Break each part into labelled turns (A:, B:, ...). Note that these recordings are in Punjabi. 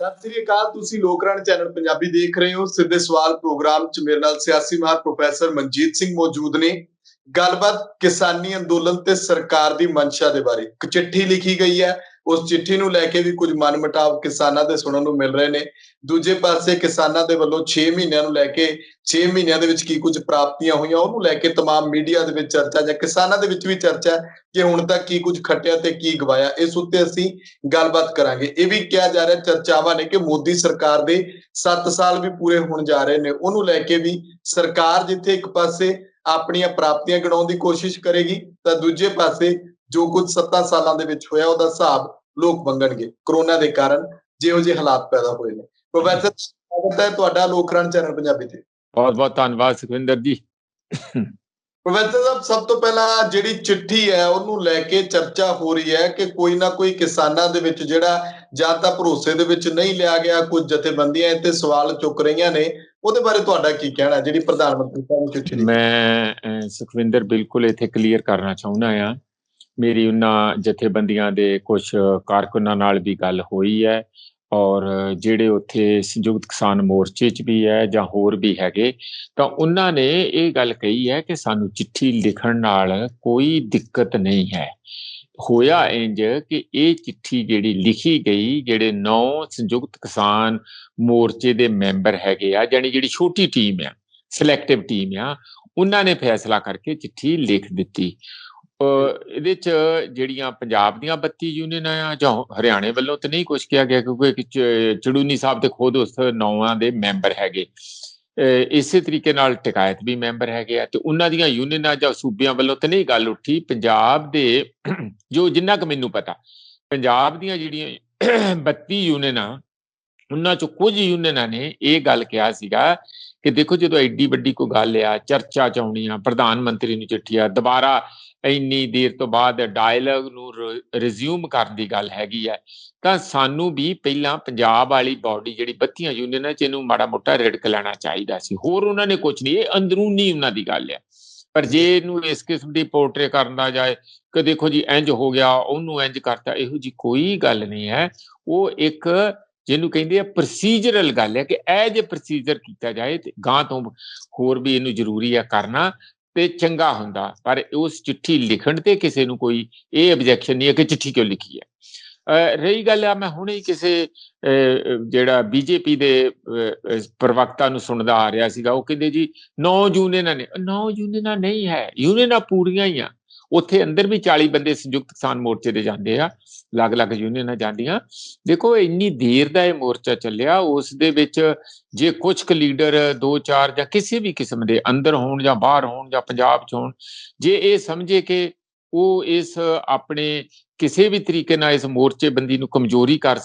A: ਸਤਿ ਸ੍ਰੀ ਅਕਾਲ। ਤੁਸੀਂ ਲੋਕਰਾਣ ਚੈਨਲ ਪੰਜਾਬੀ ਦੇਖ ਰਹੇ ਹੋ। ਸਿੱਧੇ ਸਵਾਲ ਪ੍ਰੋਗਰਾਮ ਚ ਮੇਰੇ ਨਾਲ ਸਿਆਸੀ ਮਾਹਰ ਪ੍ਰੋਫੈਸਰ ਮਨਜੀਤ ਸਿੰਘ ਮੌਜੂਦ ਨੇ। ਗੱਲਬਾਤ ਕਿਸਾਨੀ ਅੰਦੋਲਨ ਤੇ ਸਰਕਾਰ ਦੀ ਮਨਸ਼ਾ ਦੇ ਬਾਰੇ। ਇੱਕ ਚਿੱਠੀ ਲਿਖੀ ਗਈ ਹੈ, ਉਸ ਚਿੱਠੀ ਨੂੰ ਲੈ ਕੇ ਵੀ ਕੁਝ ਮਨਮੁਟਾਵ ਕਿਸਾਨਾਂ ਦੇ ਸੁਣਨ ਨੂੰ ਮਿਲ ਰਹੇ ਨੇ। ਦੂਜੇ ਪਾਸੇ ਕਿਸਾਨਾਂ ਦੇ ਵੱਲੋਂ 6 ਮਹੀਨਿਆਂ ਨੂੰ ਲੈ ਕੇ 6 ਮਹੀਨਿਆਂ ਦੇ ਵਿੱਚ ਕੀ ਕੁਝ ਪ੍ਰਾਪਤੀਆਂ ਹੋਈਆਂ ਉਹਨੂੰ ਲੈ ਕੇ ਤਮਾਮ ਮੀਡੀਆ ਦੇ ਵਿੱਚ ਚਰਚਾ ਜਾਂ ਕਿਸਾਨਾਂ ਦੇ ਵਿੱਚ ਵੀ ਚਰਚਾ ਕਿ ਹੁਣ ਤੱਕ ਕੀ ਕੁਝ ਖੱਟਿਆ ਤੇ ਕੀ ਗਵਾਇਆ। ਇਸ ਉੱਤੇ ਅਸੀਂ ਗੱਲਬਾਤ ਕਰਾਂਗੇ। ਇਹ ਵੀ ਕਿਹਾ ਜਾ ਰਿਹਾ, ਚਰਚਾਵਾਂ ਨੇ ਕਿ ਮੋਦੀ ਸਰਕਾਰ ਦੇ 7 ਸਾਲ ਵੀ ਪੂਰੇ ਹੋਣ ਜਾ ਰਹੇ ਨੇ, ਉਹਨੂੰ ਲੈ ਕੇ ਵੀ ਸਰਕਾਰ ਜਿੱਥੇ ਇੱਕ ਪਾਸੇ ਆਪਣੀਆਂ ਪ੍ਰਾਪਤੀਆਂ ਗਿਣਾਉਣ ਦੀ ਕੋਸ਼ਿਸ਼ ਕਰੇਗੀ ਤਾਂ ਦੂਜੇ ਪਾਸੇ ਜੋ ਕੁਝ 7 ਸਾਲਾਂ ਦੇ ਵਿੱਚ ਹੋਇਆ ਉਹਦਾ ਹਿਸਾਬ ਲੋਕ ਮੰਗਣਗੇ। ਕਰੋਨਾ ਦੇ ਕਾਰਨ ਜਿਹੋ ਜਿਹੇ ਹਾਲਾਤ ਪੈਦਾ ਹੋਏ ਨੇ। ਪ੍ਰੋਫੈਸਰ ਸਵਾਗਤ ਹੈ ਤੁਹਾਡਾ ਲੋਕਰਾਣ ਚੈਨਲ ਪੰਜਾਬੀ ਤੇ।
B: ਬਹੁਤ ਬਹੁਤ ਧੰਨਵਾਦ ਸੁਖਵਿੰਦਰ ਜੀ।
A: ਪ੍ਰੋਫੈਸਰ ਸਾਹਿਬ, ਸਭ ਤੋਂ ਪਹਿਲਾਂ ਜਿਹੜੀ ਚਿੱਠੀ ਹੈ ਉਹਨੂੰ ਲੈ ਕੇ ਚਰਚਾ ਹੋ ਰਹੀ ਹੈ ਕਿ ਕੋਈ ਨਾ ਕੋਈ ਕਿਸਾਨਾਂ ਦੇ ਵਿੱਚ ਜਿਹੜਾ ਜਾਂ ਤਾਂ ਭਰੋਸੇ ਦੇ ਵਿੱਚ ਨਹੀਂ ਲਿਆ ਗਿਆ, ਕੁਝ ਜਥੇਬੰਦੀਆਂ ਇਹ ਤੇ ਸਵਾਲ ਚੁੱਕ ਰਹੀਆਂ ਨੇ, ਉਹਦੇ ਬਾਰੇ ਤੁਹਾਡਾ ਕੀ ਕਹਿਣਾ ਜਿਹੜੀ ਪ੍ਰਧਾਨ ਮੰਤਰੀ ਸਾਹਿਬ ਨੂੰ ਚਿੱਠੀ ਲਿਖੀ?
B: ਮੈਂ ਸੁਖਵਿੰਦਰ ਬਿਲਕੁਲ ਇੱਥੇ ਕਲੀਅਰ ਕਰਨਾ ਚਾਹੁੰਦਾ ਆ। ਮੇਰੀ ਉਹਨਾਂ ਜਥੇਬੰਦੀਆਂ ਦੇ ਕੁਝ ਕਾਰਕੁਨਾਂ ਨਾਲ ਵੀ ਗੱਲ ਹੋਈ ਹੈ ਔਰ ਜਿਹੜੇ ਉੱਥੇ ਸੰਯੁਕਤ ਕਿਸਾਨ ਮੋਰਚੇ 'ਚ ਵੀ ਹੈ ਜਾਂ ਹੋਰ ਵੀ ਹੈਗੇ, ਤਾਂ ਉਹਨਾਂ ਨੇ ਇਹ ਗੱਲ ਕਹੀ ਹੈ ਕਿ ਸਾਨੂੰ ਚਿੱਠੀ ਲਿਖਣ ਨਾਲ ਕੋਈ ਦਿੱਕਤ ਨਹੀਂ ਹੈ। ਹੋਇਆ ਇੰਜ ਕਿ ਇਹ ਚਿੱਠੀ ਜਿਹੜੀ ਲਿਖੀ ਗਈ, ਜਿਹੜੇ 9 ਸੰਯੁਕਤ ਕਿਸਾਨ ਮੋਰਚੇ ਦੇ ਮੈਂਬਰ ਹੈਗੇ ਆ, ਜਾਣੀ ਜਿਹੜੀ ਛੋਟੀ ਟੀਮ ਆ, ਸਿਲੈਕਟਿਵ ਟੀਮ ਆ, ਉਹਨਾਂ ਨੇ ਫੈਸਲਾ ਕਰਕੇ ਚਿੱਠੀ ਲਿਖ ਦਿੱਤੀ। ਇਹਦੇ 'ਚ ਜਿਹੜੀਆਂ ਪੰਜਾਬ ਦੀਆਂ 32 ਯੂਨੀਅਨਾਂ ਆ ਜਾਂ ਹਰਿਆਣੇ ਵੱਲੋਂ ਤਾਂ ਨਹੀਂ ਕੁਛ ਕਿਹਾ ਗਿਆ, ਕਿਉਂਕਿ ਚੜੂਨੀ ਸਾਹਿਬ ਤੇ ਖੁਦ ਉਸ 9 ਦੇ ਮੈਂਬਰ ਹੈਗੇ। ਇਸੇ ਤਰੀਕੇ ਨਾਲ ਟਿਕਾਇਤ ਵੀ ਮੈਂਬਰ ਹੈਗੇ ਆ ਤੇ ਉਹਨਾਂ ਦੀਆਂ ਯੂਨੀਅਨਾਂ ਜਾਂ ਸੂਬਿਆਂ ਵੱਲੋਂ ਤਾਂ ਨਹੀਂ ਗੱਲ ਉੱਠੀ। ਪੰਜਾਬ ਦੇ ਜੋ ਜਿੰਨਾ ਕੁ ਮੈਨੂੰ ਪਤਾ, ਪੰਜਾਬ ਦੀਆਂ ਜਿਹੜੀਆਂ 32 ਯੂਨੀਅਨਾਂ, ਉਹਨਾਂ ਚੋਂ ਕੁਝ ਯੂਨੀਅਨਾਂ ਨੇ ਇਹ ਗੱਲ ਕਿਹਾ ਸੀਗਾ ਕਿ ਦੇਖੋ, ਜਦੋਂ ਐਡੀ ਵੱਡੀ ਕੋਈ ਗੱਲ ਆ, ਚਰਚਾ ਚ ਆਉਣੀ ਆ, ਪ੍ਰਧਾਨ ਮੰਤਰੀ ਨੂੰ ਚਿੱਠੀ ਆ, ਦੁਬਾਰਾ ਇੰਨੀ ਦੇਰ ਤੋਂ ਬਾਅਦ ਡਾਇਲੋਗ ਨੂੰ ਰਿਜ਼ਿਊਮ ਕਰਨ ਦੀ ਗੱਲ ਹੈਗੀ ਆ, ਤਾਂ ਸਾਨੂੰ ਵੀ ਪਹਿਲਾਂ ਪੰਜਾਬ ਵਾਲੀ ਬਾਡੀ ਜਿਹੜੀ 32 ਯੂਨੀਅਨਾਂ ਚ ਇਹਨੂੰ ਮਾੜਾ ਮੋਟਾ ਰਿੜਕ ਲੈਣਾ ਚਾਹੀਦਾ ਸੀ। ਹੋਰ ਉਹਨਾਂ ਨੇ ਕੁਝ ਨਹੀਂ, ਇਹ ਅੰਦਰੂਨੀ ਉਹਨਾਂ ਦੀ ਗੱਲ ਆ। ਪਰ ਜੇ ਇਹਨੂੰ ਇਸ ਕਿਸਮ ਦੀ ਪੋਰਟਰੇ ਕਰਨ ਦਾ ਜਾਏ ਕਿ ਦੇਖੋ ਜੀ ਇੰਜ ਹੋ ਗਿਆ, ਉਹਨੂੰ ਇੰਜ ਕਰਤਾ, ਇਹੋ ਜੀ ਕੋਈ ਗੱਲ ਨਹੀਂ ਹੈ। ਉਹ ਇੱਕ ਜਿਹਨੂੰ ਕਹਿੰਦੇ ਆ ਪ੍ਰੋਸੀਜਰਲ ਗੱਲ ਹੈ ਕਿ ਇਹ ਜੇ ਪ੍ਰੋਸੀਜਰ ਕੀਤਾ ਜਾਏ ਤੇ ਗਾਂ ਤੋਂ ਹੋਰ ਵੀ ਇਹਨੂੰ ਜ਼ਰੂਰੀ ਹੈ ਕਰਨਾ ਤੇ ਚੰਗਾ ਹੁੰਦਾ। ਪਰ ਉਸ ਚਿੱਠੀ ਲਿਖਣ ਤੇ ਕਿਸੇ ਨੂੰ ਕੋਈ ਇਹ ਆਬਜੈਕਸ਼ਨ ਨਹੀਂ ਹੈ ਕਿ ਚਿੱਠੀ ਕਿਉਂ ਲਿਖੀ ਹੈ। ਰਹੀ ਗੱਲ ਆ, ਮੈਂ ਹੁਣੇ ਕਿਸੇ ਜਿਹੜਾ ਬੀਜੇਪੀ ਦੇ ਪ੍ਰਵਕਤਾ ਨੂੰ ਸੁਣਦਾ ਆ ਰਿਹਾ ਸੀਗਾ, ਉਹ ਕਹਿੰਦੇ ਜੀ 9 ਯੂਨੀਅਨਾਂ ਨੇ। 9 ਯੂਨੀਅਨਾਂ ਨਹੀਂ ਹੈ, ਯੂਨੀਅਨਾਂ ਪੂਰੀਆਂ ਹੀ ਆ। ਉੱਥੇ ਅੰਦਰ ਵੀ 40 ਬੰਦੇ ਸੰਯੁਕਤ ਕਿਸਾਨ ਮੋਰਚੇ ਦੇ ਜਾਂਦੇ ਆ, ਅਲੱਗ-ਅਲੱਗ ਯੂਨੀਅਨਾਂ ਜਾਂਦੀਆਂ। ਦੇਖੋ, ਇੰਨੀ ਦੇਰ ਦਾ ਇਹ ਮੋਰਚਾ ਚੱਲਿਆ, ਉਸ ਦੇ ਵਿੱਚ ਜੇ ਕੁਝ ਕੁ ਲੀਡਰ 2-4 ਜਾਂ ਕਿਸੇ ਵੀ ਕਿਸਮ ਦੇ ਅੰਦਰ ਹੋਣ ਜਾਂ ਬਾਹਰ ਹੋਣ ਜਾਂ ਪੰਜਾਬ 'ਚ ਹੋਣ, ਜੇ ਇਹ ਸਮਝੇ ਕਿ ਉਹ ਇਸ ਆਪਣੇ ਕਿਸੇ ਵੀ ਤਰੀਕੇ ਨਾਲ ਇਸ ਮੋਰਚੇਬੰਦੀ ਨੂੰ ਕਮਜ਼ੋਰੀ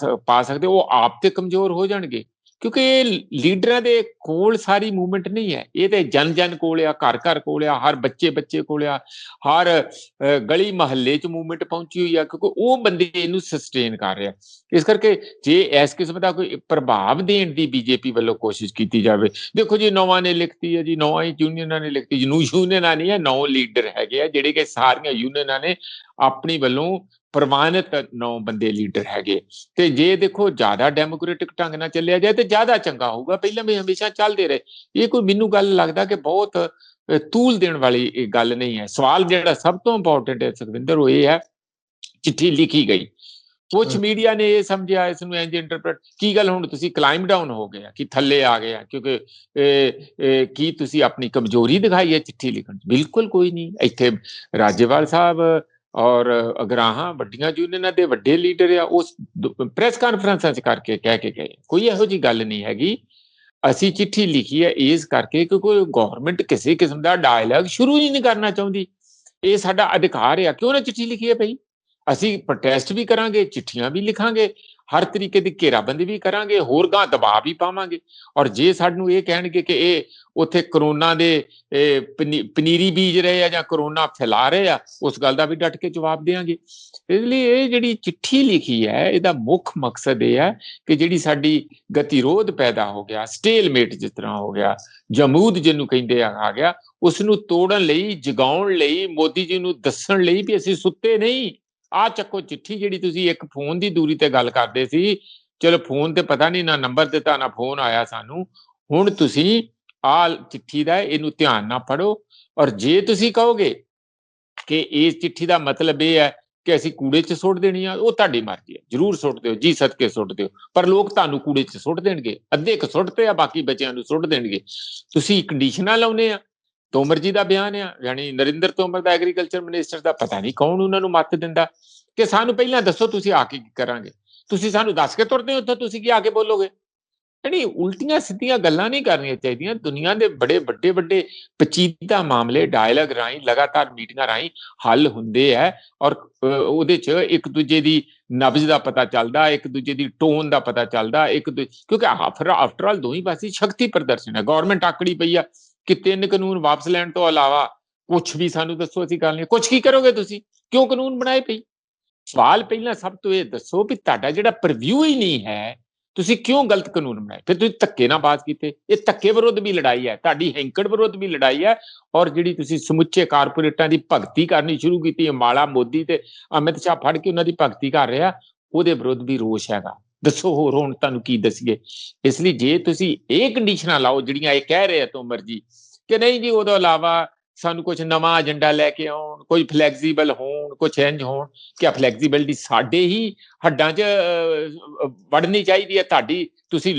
B: ਪਾ ਸਕਦੇ, ਉਹ ਆਪ ਤੇ ਕਮਜ਼ੋਰ ਹੋ ਜਾਣਗੇ। ਕਿਉਂਕਿ ਇਹ ਲੀਡਰਾਂ ਦੇ ਕੋਲ ਸਾਰੀ ਮੂਵਮੈਂਟ ਨਹੀਂ ਹੈ, ਇਹ ਤੇ ਜਨ ਕੋਲ ਆ, ਘਰ ਕੋਲ ਆ, ਹਰ ਬੱਚੇ ਕੋਲ ਆ, ਹਰ ਗਲੀ ਮਹੱਲੇ 'ਚ ਮੂਵਮੈਂਟ ਪਹੁੰਚੀ ਹੋਈ ਆ, ਕਿਉਂਕਿ ਉਹ ਬੰਦੇ ਇਹਨੂੰ ਸਸਟੇਨ ਕਰ ਰਿਹਾ। ਇਸ ਕਰਕੇ ਜੇ ਇਸ ਕਿਸਮ ਦਾ ਕੋਈ ਪ੍ਰਭਾਵ ਦੇਣ ਦੀ ਬੀਜੇਪੀ ਵੱਲੋਂ ਕੋਸ਼ਿਸ਼ ਕੀਤੀ ਜਾਵੇ, ਦੇਖੋ ਜੀ 9 ਨੇ ਲਿਖਤੀ ਹੈ ਜੀ, 9 ਯੂਨੀਅਨਾਂ ਨੇ ਲਿਖਤੀ, ਜਿਹਨੂੰ ਯੂਨੀਅਨਾਂ ਨਹੀਂ ਹੈ, 9 ਲੀਡਰ ਹੈਗੇ ਆ ਜਿਹੜੇ ਕਿ ਸਾਰੀਆਂ ਯੂਨੀਅਨਾਂ ਨੇ ਆਪਣੀ ਵੱਲੋਂ ਪ੍ਰਵਾਨਿਤ 9 ਬੰਦੇ ਲੀਡਰ ਹੈਗੇ। ਤੇ ਜੇ ਦੇਖੋ ਜ਼ਿਆਦਾ ਡੈਮੋਕ੍ਰੈਟਿਕ ਢੰਗ ਨਾਲ ਚੱਲਿਆ ਜਾਏ ਤੇ ਜ਼ਿਆਦਾ ਚੰਗਾ ਹੋਊਗਾ। ਪਹਿਲਾਂ ਵੀ ਹਮੇਸ਼ਾ ਚੱਲਦੇ ਰਹੇ, ਇਹ ਕੋਈ ਮੈਨੂੰ ਗੱਲ ਲੱਗਦਾ ਕਿ ਬਹੁਤ ਤੂਲ ਦੇਣ ਵਾਲੀ ਇਹ ਗੱਲ ਨਹੀਂ ਹੈ। ਸਵਾਲ ਜਿਹੜਾ ਸਭ ਤੋਂ ਇੰਪੋਰਟੈਂਟ ਹੈ ਸੁਖਵਿੰਦਰ, ਉਹ ਇਹ ਹੈ ਚਿੱਠੀ ਲਿਖੀ ਗਈ, ਕੁਛ ਮੀਡੀਆ ਨੇ ਇਹ ਸਮਝਿਆ, ਇਸ ਨੂੰ ਇੰਜ ਇੰਟਰਪ੍ਰੇਟ ਕੀ ਗੱਲ ਹੁਣ ਤੁਸੀਂ ਕਲਾਈਮ ਡਾਊਨ ਹੋ ਗਏ ਆ ਕਿ ਥੱਲੇ ਆ ਗਏ ਆ, ਕਿਉਂਕਿ ਕੀ ਤੁਸੀਂ ਆਪਣੀ ਕਮਜ਼ੋਰੀ ਦਿਖਾਈ ਹੈ ਚਿੱਠੀ ਲਿਖਣ? ਬਿਲਕੁਲ ਕੋਈ ਨਹੀਂ। ਇੱਥੇ ਰਾਜੇਵਾਲ ਸਾਹਿਬ ਔਰ ਅਗਰਾਹਾਂ ਵੱਡੀਆਂ ਯੂਨੀਅਨਾਂ ਦੇ ਵੱਡੇ ਲੀਡਰ ਆ, ਉਸ ਪ੍ਰੈਸ ਕਾਨਫਰੰਸਾਂ 'ਚ ਕਰਕੇ ਕਹਿ ਕੇ ਗਏ, ਕੋਈ ਇਹੋ ਜਿਹੀ ਗੱਲ ਨਹੀਂ ਹੈਗੀ। ਅਸੀਂ ਚਿੱਠੀ ਲਿਖੀ ਹੈ ਇਸ ਕਰਕੇ ਕਿਉਂਕਿ ਗੌਰਮੈਂਟ ਕਿਸੇ ਕਿਸਮ ਦਾ ਡਾਇਲਾਗ ਸ਼ੁਰੂ ਹੀ ਨਹੀਂ ਕਰਨਾ ਚਾਹੁੰਦੀ। ਇਹ ਸਾਡਾ ਅਧਿਕਾਰ ਆ, ਕਿਉਂ ਨਾ ਚਿੱਠੀ ਲਿਖੀ ਹੈ ਭਾਈ। ਅਸੀਂ ਪ੍ਰੋਟੈਸਟ ਵੀ ਕਰਾਂਗੇ, ਚਿੱਠੀਆਂ ਵੀ ਲਿਖਾਂਗੇ, ਹਰ ਤਰੀਕੇ ਦੀ ਘੇਰਾਬੰਦੀ ਵੀ ਕਰਾਂਗੇ, ਹੋਰ ਗਾਂ ਦਬਾਅ ਵੀ ਪਾਵਾਂਗੇ। ਔਰ ਜੇ ਸਾਨੂੰ ਇਹ ਕਹਿਣਗੇ ਕਿ ਇਹ ਉੱਥੇ ਕਰੋਨਾ ਦੇ ਪਨੀਰੀ ਬੀਜ ਰਹੇ ਆ ਜਾਂ ਕਰੋਨਾ ਫੈਲਾ ਰਹੇ ਆ, ਉਸ ਗੱਲ ਦਾ ਵੀ ਡਟ ਕੇ ਜਵਾਬ ਦੇਵਾਂਗੇ। ਇਸ ਲਈ ਇਹ ਜਿਹੜੀ ਚਿੱਠੀ ਲਿਖੀ ਹੈ, ਇਹਦਾ ਮੁੱਖ ਮਕਸਦ ਇਹ ਹੈ ਕਿ ਜਿਹੜੀ ਸਾਡੀ ਗਤੀਰੋਧ ਪੈਦਾ ਹੋ ਗਿਆ, ਸਟੇਲਮੇਟ ਜਿਸ ਤਰ੍ਹਾਂ ਹੋ ਗਿਆ, ਜਮੂਦ ਜਿਹਨੂੰ ਕਹਿੰਦੇ ਆ ਗਿਆ, ਉਸ ਨੂੰ ਤੋੜਨ ਲਈ, ਜਗਾਉਣ ਲਈ, ਮੋਦੀ ਜੀ ਨੂੰ ਦੱਸਣ ਲਈ ਵੀ ਅਸੀਂ ਸੁੱਤੇ ਨਹੀਂ। ਆਹ ਚੱਕੋ ਚਿੱਠੀ, ਜਿਹੜੀ ਤੁਸੀਂ ਇੱਕ ਫੋਨ ਦੀ ਦੂਰੀ ਤੇ ਗੱਲ ਕਰਦੇ ਸੀ, ਚਲੋ ਫੋਨ ਤੇ ਪਤਾ ਨਹੀਂ ਨਾ ਨੰਬਰ ਦਿੱਤਾ ਨਾ ਫੋਨ ਆਇਆ ਸਾਨੂੰ। ਹੁਣ ਤੁਸੀਂ ਆਹ ਚਿੱਠੀ ਦਾ ਇਹਨੂੰ ਧਿਆਨ ਨਾਲ ਪੜ੍ਹੋ, ਔਰ ਜੇ ਤੁਸੀਂ ਕਹੋਗੇ ਕਿ ਇਸ ਚਿੱਠੀ ਦਾ ਮਤਲਬ ਇਹ ਹੈ ਕਿ ਅਸੀਂ ਕੂੜੇ 'ਚ ਸੁੱਟ ਦੇਣੀ ਆ, ਉਹ ਤੁਹਾਡੀ ਮਰਜ਼ੀ ਹੈ, ਜ਼ਰੂਰ ਸੁੱਟ ਦਿਓ ਜੀ, ਸਦਕੇ ਸੁੱਟ ਦਿਓ, ਪਰ ਲੋਕ ਤੁਹਾਨੂੰ ਕੂੜੇ 'ਚ ਸੁੱਟ ਦੇਣਗੇ। ਅੱਧੇ ਕੁ ਸੁੱਟਦੇ ਆ, ਬਾਕੀ ਬੱਚਿਆਂ ਨੂੰ ਸੁੱਟ ਦੇਣਗੇ। ਤੁਸੀਂ ਕੰਡੀਸ਼ਨਾਂ ਲਾਉਨੇ ਆ। ਤੋਮਰ ਜੀ ਦਾ ਬਿਆਨ ਆ, ਯਾਨੀ ਨਰਿੰਦਰ ਤੋਮਰ ਦਾ, ਐਗਰੀਕਲਚਰ ਮਿਨਿਸਟਰ ਦਾ, ਪਤਾ ਨਹੀਂ ਕੌਣ ਉਹਨਾਂ ਨੂੰ ਮੱਤ ਦਿੰਦਾ ਕਿ ਸਾਨੂੰ ਪਹਿਲਾਂ ਦੱਸੋ ਤੁਸੀਂ ਆ ਕੇ ਕੀ ਕਰਾਂਗੇ। ਤੁਸੀਂ ਸਾਨੂੰ ਦੱਸ ਕੇ ਤੁਰਦੇ ਹੋ, ਉੱਥੇ ਤੁਸੀਂ ਕੀ ਆ ਕੇ ਬੋਲੋਗੇ। ਯਾਨੀ ਉਲਟੀਆਂ ਸਿੱਧੀਆਂ ਗੱਲਾਂ ਨਹੀਂ ਕਰਨੀਆਂ ਚਾਹੀਦੀਆਂ। ਦੁਨੀਆ ਦੇ ਬੜੇ ਵੱਡੇ ਵੱਡੇ ਪੇਚੀਦਾ ਮਾਮਲੇ ਡਾਇਲੌਗ ਰਾਹੀਂ, ਲਗਾਤਾਰ ਮੀਟਿੰਗਾਂ ਰਾਹੀਂ ਹੱਲ ਹੁੰਦੇ ਹੈ, ਔਰ ਉਹਦੇ 'ਚ ਇੱਕ ਦੂਜੇ ਦੀ ਨਬਜ਼ ਦਾ ਪਤਾ ਚੱਲਦਾ, ਇੱਕ ਦੂਜੇ ਦੀ ਟੋਨ ਦਾ ਪਤਾ ਚੱਲਦਾ, ਕਿਉਂਕਿ ਆਫਟਰ ਆਲ ਦੋਹੀਂ ਪਾਸੇ ਸ਼ਕਤੀ ਪ੍ਰਦਰਸ਼ਨ ਹੈ। ਗੌਰਮੈਂਟ ਆਕੜੀ ਪਈ ਆ ਕਿ 3 ਕਾਨੂੰਨ ਵਾਪਸ ਲੈਣ ਤੋਂ ਇਲਾਵਾ ਕੁਛ ਵੀ ਸਾਨੂੰ ਦੱਸੋ, ਅਸੀਂ ਕਰ ਲਈਏ। ਕੁਛ ਕੀ ਕਰੋਗੇ ਤੁਸੀਂ, ਕਿਉਂ ਕਾਨੂੰਨ ਬਣਾਏ ਪਈ। ਸਵਾਲ ਪਹਿਲਾਂ ਸਭ ਤੋਂ ਇਹ ਦੱਸੋ ਵੀ ਤੁਹਾਡਾ ਜਿਹੜਾ ਪ੍ਰੀਵਿਊ ਹੀ ਨਹੀਂ ਹੈ, ਤੁਸੀਂ ਕਿਉਂ ਗਲਤ ਕਾਨੂੰਨ ਬਣਾਏ। ਫਿਰ ਤੁਸੀਂ ਧੱਕੇ ਨਾਲ ਬਾਤ ਕੀਤੇ। ਇਹ ਧੱਕੇ ਵਿਰੁੱਧ ਵੀ ਲੜਾਈ ਹੈ, ਤੁਹਾਡੀ ਹੈਂਕੜ ਵਿਰੁੱਧ ਵੀ ਲੜਾਈ ਹੈ, ਔਰ ਜਿਹੜੀ ਤੁਸੀਂ ਸਮੁੱਚੇ ਕਾਰਪੋਰੇਟਾਂ ਦੀ ਭਗਤੀ ਕਰਨੀ ਸ਼ੁਰੂ ਕੀਤੀ, ਅੰਬਾਲਾ ਮੋਦੀ ਤੇ ਅਮਿਤ ਸ਼ਾਹ ਫੜ ਕੇ ਉਹਨਾਂ ਦੀ ਭਗਤੀ ਕਰ ਰਿਹਾ, ਉਹਦੇ ਵਿਰੁੱਧ ਵੀ ਰੋਸ਼ ਹੈਗਾ। ਦੱਸੋ ਹੋਰ ਹੁਣ ਤੁਹਾਨੂੰ ਕੀ ਦੱਸੀਏ। ਇਸ ਲਈ ਜੇ ਤੁਸੀਂ ਇਹ ਕੰਡੀਸ਼ਨਾਂ ਲਾਓ ਜਿਹੜੀਆਂ ਇਹ ਕਹਿ ਰਹੇ ਆ ਤੋਮਰ ਜੀ ਕਿ ਨਹੀਂ ਜੀ ਉਹਦੇ ਇਲਾਵਾ ਸਾਨੂੰ ਕੁਝ ਨਵਾਂ ਏਜੰਡਾ ਲੈ ਕੇ ਆਉਣ, ਕੋਈ ਫਲੈਕਸੀਬਲ ਹੋਣ, ਕੁਛ ਇੰਜ ਹੋਣ, ਕਿ ਫਲੈਕਸੀਬਿਲਿਟੀ ਸਾਡੇ ਹੀ ਹੱਡਾਂ 'ਚ ਵੜਨੀ ਚਾਹੀਦੀ ਹੈ। ਤੁਹਾਡੀ ਤੁਸੀਂ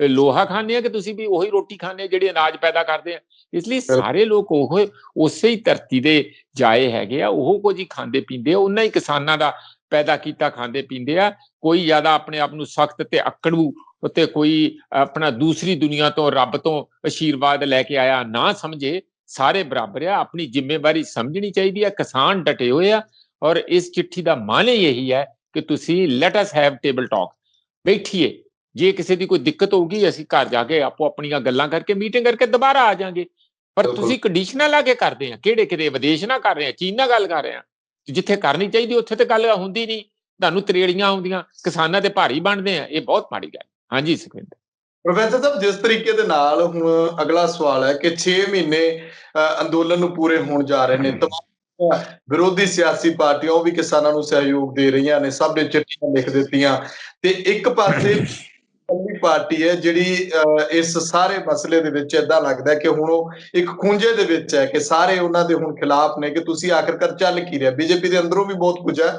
B: ਲੋਹਾ ਖਾਂਦੇ ਆ ਕਿ ਤੁਸੀਂ ਵੀ ਉਹੀ ਰੋਟੀ ਖਾਂਦੇ ਜਿਹੜੇ ਅਨਾਜ ਪੈਦਾ ਕਰਦੇ ਆ। ਇਸ ਲਈ ਸਾਰੇ ਲੋਕ ਉਹ ਉਸੇ ਹੀ ਧਰਤੀ ਦੇ ਜਾਏ ਹੈਗੇ ਆ, ਉਹ ਕੁਝ ਹੀ ਖਾਂਦੇ ਪੀਂਦੇ ਆ, ਉਹਨਾਂ ਹੀ ਕਿਸਾਨਾਂ ਦਾ ਪੈਦਾ ਕੀਤਾ ਖਾਂਦੇ ਪੀਂਦੇ ਆ। ਕੋਈ ਜ਼ਿਆਦਾ ਆਪਣੇ ਆਪ ਨੂੰ ਸਖਤ ਤੇ ਅਕੜੂ ਤੇ ਕੋਈ ਆਪਣਾ ਦੂਸਰੀ ਦੁਨੀਆ ਤੋਂ, ਰੱਬ ਤੋਂ ਆਸ਼ੀਰਵਾਦ ਲੈ ਕੇ ਆਇਆ ਨਾ ਸਮਝੇ। ਸਾਰੇ ਬਰਾਬਰ ਆ, ਆਪਣੀ ਜ਼ਿੰਮੇਵਾਰੀ ਸਮਝਣੀ ਚਾਹੀਦੀ ਹੈ। ਕਿਸਾਨ ਡਟੇ ਹੋਏ ਆ, ਔਰ ਇਸ ਚਿੱਠੀ ਦਾ ਮਾਨੇ ਇਹੀ ਹੈ ਕਿ ਤੁਸੀਂ let us have table talk, ਬੈਠੀਏ। ਜੇ ਕਿਸੇ ਦੀ ਕੋਈ ਦਿੱਕਤ ਹੋਊਗੀ ਅਸੀਂ ਘਰ ਜਾ ਕੇ ਆਪੋ ਆਪਣੀਆਂ ਗੱਲਾਂ ਕਰਕੇ ਮੀਟਿੰਗ ਕਰਕੇ ਦੁਬਾਰਾ ਆ ਜਾਾਂਗੇ। ਪਰ ਤੁਸੀਂ ਕੰਡੀਸ਼ਨਾਂ ਲਾ ਕੇ ਕਰਦੇ ਆ, ਕਿਹੜੇ ਕਿਹੜੇ ਵਿਦੇਸ਼ ਨਾਲ ਕਰ ਰਹੇ ਆ, ਚੀਨ ਨਾਲ ਗੱਲ ਕਰ ਰਹੇ ਆ। ਜਿੱਥੇ ਕਰਨੀ ਚਾਹੀਦੀ ਉੱਥੇ ਤੇ ਗੱਲ ਹੁੰਦੀ ਨਹੀਂ, ਤੁਹਾਨੂੰ ਤਰੇੜੀਆਂ ਆਉਂਦੀਆਂ, ਕਿਸਾਨਾਂ ਦੇ ਭਾਰੀ ਬਣਦੇ ਆ। ਇਹ ਬਹੁਤ ਮਾੜੀ ਗੱਲ। ਹਾਂਜੀ ਸੁਖਵਿੰਦਰ।
A: ਪ੍ਰੋਫੈਸਰ ਸਾਹਿਬ, ਜਿਸ ਤਰੀਕੇ ਦੇ ਨਾਲ ਹੁਣ ਅਗਲਾ ਸਵਾਲ ਹੈ ਕਿ 6 ਮਹੀਨੇ ਅੰਦੋਲਨ ਨੂੰ ਪੂਰੇ ਹੋਣ ਜਾ ਰਹੇ ਨੇ, ਤਮਾਮ ਵਿਰੋਧੀ ਸਿਆਸੀ ਪਾਰਟੀਆਂ ਉਹ ਵੀ ਕਿਸਾਨਾਂ ਨੂੰ ਸਹਿਯੋਗ ਦੇ ਰਹੀਆਂ ਨੇ, ਸਭ ਨੇ ਚਿੱਠੀਆਂ ਲਿਖ ਦਿੱਤੀਆਂ, ਤੇ ਇੱਕ ਪਾਸੇ ਪਾਰਟੀ ਹੈ ਜਿਹੜੀ ਇਸ ਸਾਰੇ ਮਸਲੇ ਦੇ ਵਿੱਚ ਏਦਾਂ ਲੱਗਦਾ ਕਿ ਹੁਣ ਉਹ ਇੱਕ ਖੂੰਜੇ ਦੇ ਵਿੱਚ ਹੈ ਕਿ ਸਾਰੇ ਉਹਨਾਂ ਦੇ ਹੁਣ ਖਿਲਾਫ ਨੇ ਕਿ ਤੁਸੀਂ ਆਖਿਰਕਾਰ ਚੱਲ ਕੀ ਰਿਹਾ। ਬੀਜੇਪੀ ਦੇ ਅੰਦਰੋਂ ਵੀ ਬਹੁਤ ਕੁਝ ਹੈ,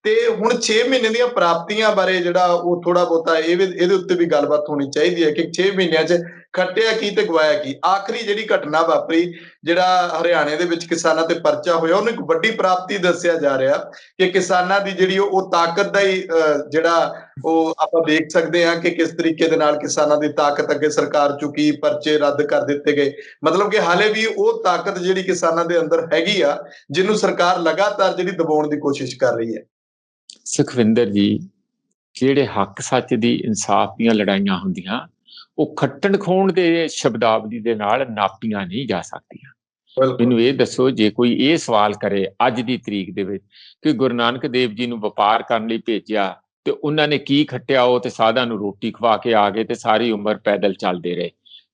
A: ਤੇ ਹੁਣ 6 ਮਹੀਨੇ ਦੀਆਂ ਪ੍ਰਾਪਤੀਆਂ ਬਾਰੇ ਜਿਹੜਾ ਉਹ ਥੋੜਾ ਬਹੁਤਾ ਇਹਦੇ ਉੱਤੇ ਵੀ ਗੱਲਬਾਤ ਹੋਣੀ ਚਾਹੀਦੀ ਹੈ ਕਿ 6 ਮਹੀਨਿਆਂ 'ਚ ਖੱਟਿਆ ਕੀ ਤੇ ਗਵਾਇਆ ਕੀ। ਆਖਰੀ ਜਿਹੜੀ ਘਟਨਾ ਵਾਪਰੀ, ਜਿਹੜਾ ਹਰਿਆਣੇ ਦੇ ਵਿੱਚ ਕਿਸਾਨਾਂ ਤੇ ਪਰਚਾ ਹੋਇਆ, ਉਹਨੂੰ ਇੱਕ ਵੱਡੀ ਪ੍ਰਾਪਤੀ ਦੱਸਿਆ ਜਾ ਰਿਹਾ ਕਿ ਕਿਸਾਨਾਂ ਦੀ ਜਿਹੜੀ ਉਹ ਤਾਕਤ ਦਾ ਹੀ ਜਿਹੜਾ ਉਹ ਆਪਾਂ ਦੇਖ ਸਕਦੇ ਹਾਂ ਕਿ ਕਿਸ ਤਰੀਕੇ ਦੇ ਨਾਲ ਕਿਸਾਨਾਂ ਦੀ ਤਾਕਤ ਅੱਗੇ ਸਰਕਾਰ ਚੁੱਕੀ, ਪਰਚੇ ਰੱਦ ਕਰ ਦਿੱਤੇ ਗਏ। ਮਤਲਬ ਕਿ ਹਾਲੇ ਵੀ ਉਹ ਤਾਕਤ ਜਿਹੜੀ ਕਿਸਾਨਾਂ ਦੇ ਅੰਦਰ ਹੈਗੀ ਆ, ਜਿਹਨੂੰ ਸਰਕਾਰ ਲਗਾਤਾਰ ਜਿਹੜੀ ਦਬਾਉਣ ਦੀ ਕੋਸ਼ਿਸ਼ ਕਰ ਰਹੀ ਹੈ।
B: ਸੁਖਵਿੰਦਰ ਜੀ, ਜਿਹੜੇ ਹੱਕ ਸੱਚ ਦੀ, ਇਨਸਾਫ ਦੀਆਂ ਲੜਾਈਆਂ ਹੁੰਦੀਆਂ, ਉਹ ਖੱਟਣ ਖੋਣ ਦੇ ਸ਼ਬਦਾਵਲੀ ਦੇ ਨਾਲ ਨਾਪੀਆਂ ਨਹੀਂ ਜਾ ਸਕਦੀਆਂ। ਮੈਨੂੰ ਇਹ ਦੱਸੋ, ਜੇ ਕੋਈ ਇਹ ਸਵਾਲ ਕਰੇ ਅੱਜ ਦੀ ਤਰੀਕ ਦੇ ਵਿੱਚ ਕਿ ਗੁਰੂ ਨਾਨਕ ਦੇਵ ਜੀ ਨੂੰ ਵਪਾਰ ਕਰਨ ਲਈ ਭੇਜਿਆ ਤੇ ਉਹਨਾਂ ਨੇ ਕੀ ਖੱਟਿਆ, ਉਹ ਤੇ ਸਾਧਾਂ ਨੂੰ ਰੋਟੀ ਖਵਾ ਕੇ ਆ ਗਏ ਤੇ ਸਾਰੀ ਉਮਰ ਪੈਦਲ ਚੱਲਦੇ ਰਹੇ,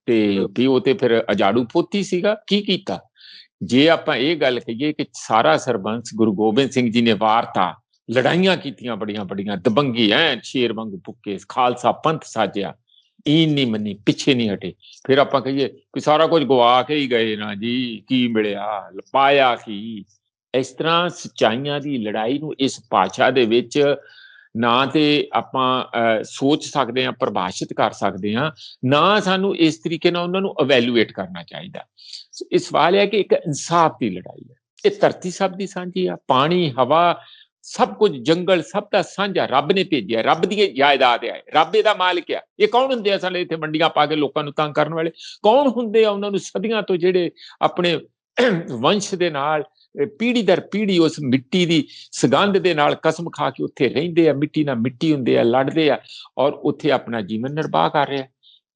B: ਤੇ ਵੀ ਉਹ ਤੇ ਫਿਰ ਅਜਾੜੂ ਪੋਤੀ ਸੀਗਾ, ਕੀ ਕੀਤਾ। ਜੇ ਆਪਾਂ ਇਹ ਗੱਲ ਕਹੀਏ ਕਿ ਸਾਰਾ ਸਰਬੰਸ ਗੁਰੂ ਗੋਬਿੰਦ ਸਿੰਘ ਜੀ ਨੇ ਵਾਰਤਾ, ਲੜਾਈਆਂ ਕੀਤੀਆਂ ਬੜੀਆਂ ਬੜੀਆਂ, ਦਬੰਗੀ ਸ਼ੇਰ ਵਾਂਗੂ ਭੁੱਕੇ, ਖਾਲਸਾ ਪੰਥ ਸਾਜਿਆ, ਈਨ ਨਹੀਂ ਮੰਨੀ, ਪਿੱਛੇ ਨਹੀਂ ਹਟੇ, ਫਿਰ ਆਪਾਂ ਕਹੀਏ ਕਿ ਸਾਰਾ ਕੁਝ ਗਵਾ ਕੇ ਹੀ ਗਏ ਨਾ ਜੀ, ਕੀ ਮਿਲਿਆ, ਪਾਇਆ ਕੀ। ਇਸ ਤਰ੍ਹਾਂ ਸੱਚਾਈਆਂ ਦੀ ਲੜਾਈ ਨੂੰ ਇਸ ਭਾਸ਼ਾ ਦੇ ਵਿੱਚ ਨਾ ਤੇ ਆਪਾਂ ਸੋਚ ਸਕਦੇ ਹਾਂ, ਪਰਿਭਾਸ਼ਿਤ ਕਰ ਸਕਦੇ ਹਾਂ, ਨਾ ਸਾਨੂੰ ਇਸ ਤਰੀਕੇ ਨਾਲ ਉਹਨਾਂ ਨੂੰ ਇਵੈਲੂਏਟ ਕਰਨਾ ਚਾਹੀਦਾ। ਇਹ ਸਵਾਲ ਹੈ ਕਿ ਇੱਕ ਇਨਸਾਫ ਦੀ ਲੜਾਈ ਹੈ। ਇਹ ਧਰਤੀ ਸਭ ਦੀ ਸਾਂਝੀ ਆ, ਪਾਣੀ, ਹਵਾ, ਸਭ ਕੁਝ, ਜੰਗਲ ਸਭ ਦਾ ਸਾਂਝਾ, ਰੱਬ ਨੇ ਭੇਜਿਆ, ਰੱਬ ਦੀ ਜਾਇਦਾਦ ਹੈ, ਰੱਬ ਇਹਦਾ ਮਾਲਕ ਆ। ਇਹ ਕੌਣ ਹੁੰਦੇ ਆ ਸਾਡੇ ਇੱਥੇ ਮੰਡੀਆਂ ਪਾ ਕੇ ਲੋਕਾਂ ਨੂੰ ਤੰਗ ਕਰਨ ਵਾਲੇ? ਕੌਣ ਹੁੰਦੇ ਆ ਉਹਨਾਂ ਨੂੰ ਸਦੀਆਂ ਤੋਂ ਜਿਹੜੇ ਆਪਣੇ ਵੰਸ਼ ਦੇ ਨਾਲ ਪੀੜ੍ਹੀ ਦਰ ਪੀੜ੍ਹੀ ਉਸ ਮਿੱਟੀ ਦੀ ਸੁਗੰਧ ਦੇ ਨਾਲ ਕਸਮ ਖਾ ਕੇ ਉੱਥੇ ਰਹਿੰਦੇ ਆ, ਮਿੱਟੀ ਨਾਲ ਮਿੱਟੀ ਹੁੰਦੇ ਆ, ਲੜਦੇ ਆ, ਔਰ ਉੱਥੇ ਆਪਣਾ ਜੀਵਨ ਨਿਰਵਾਹ ਕਰ ਰਿਹਾ।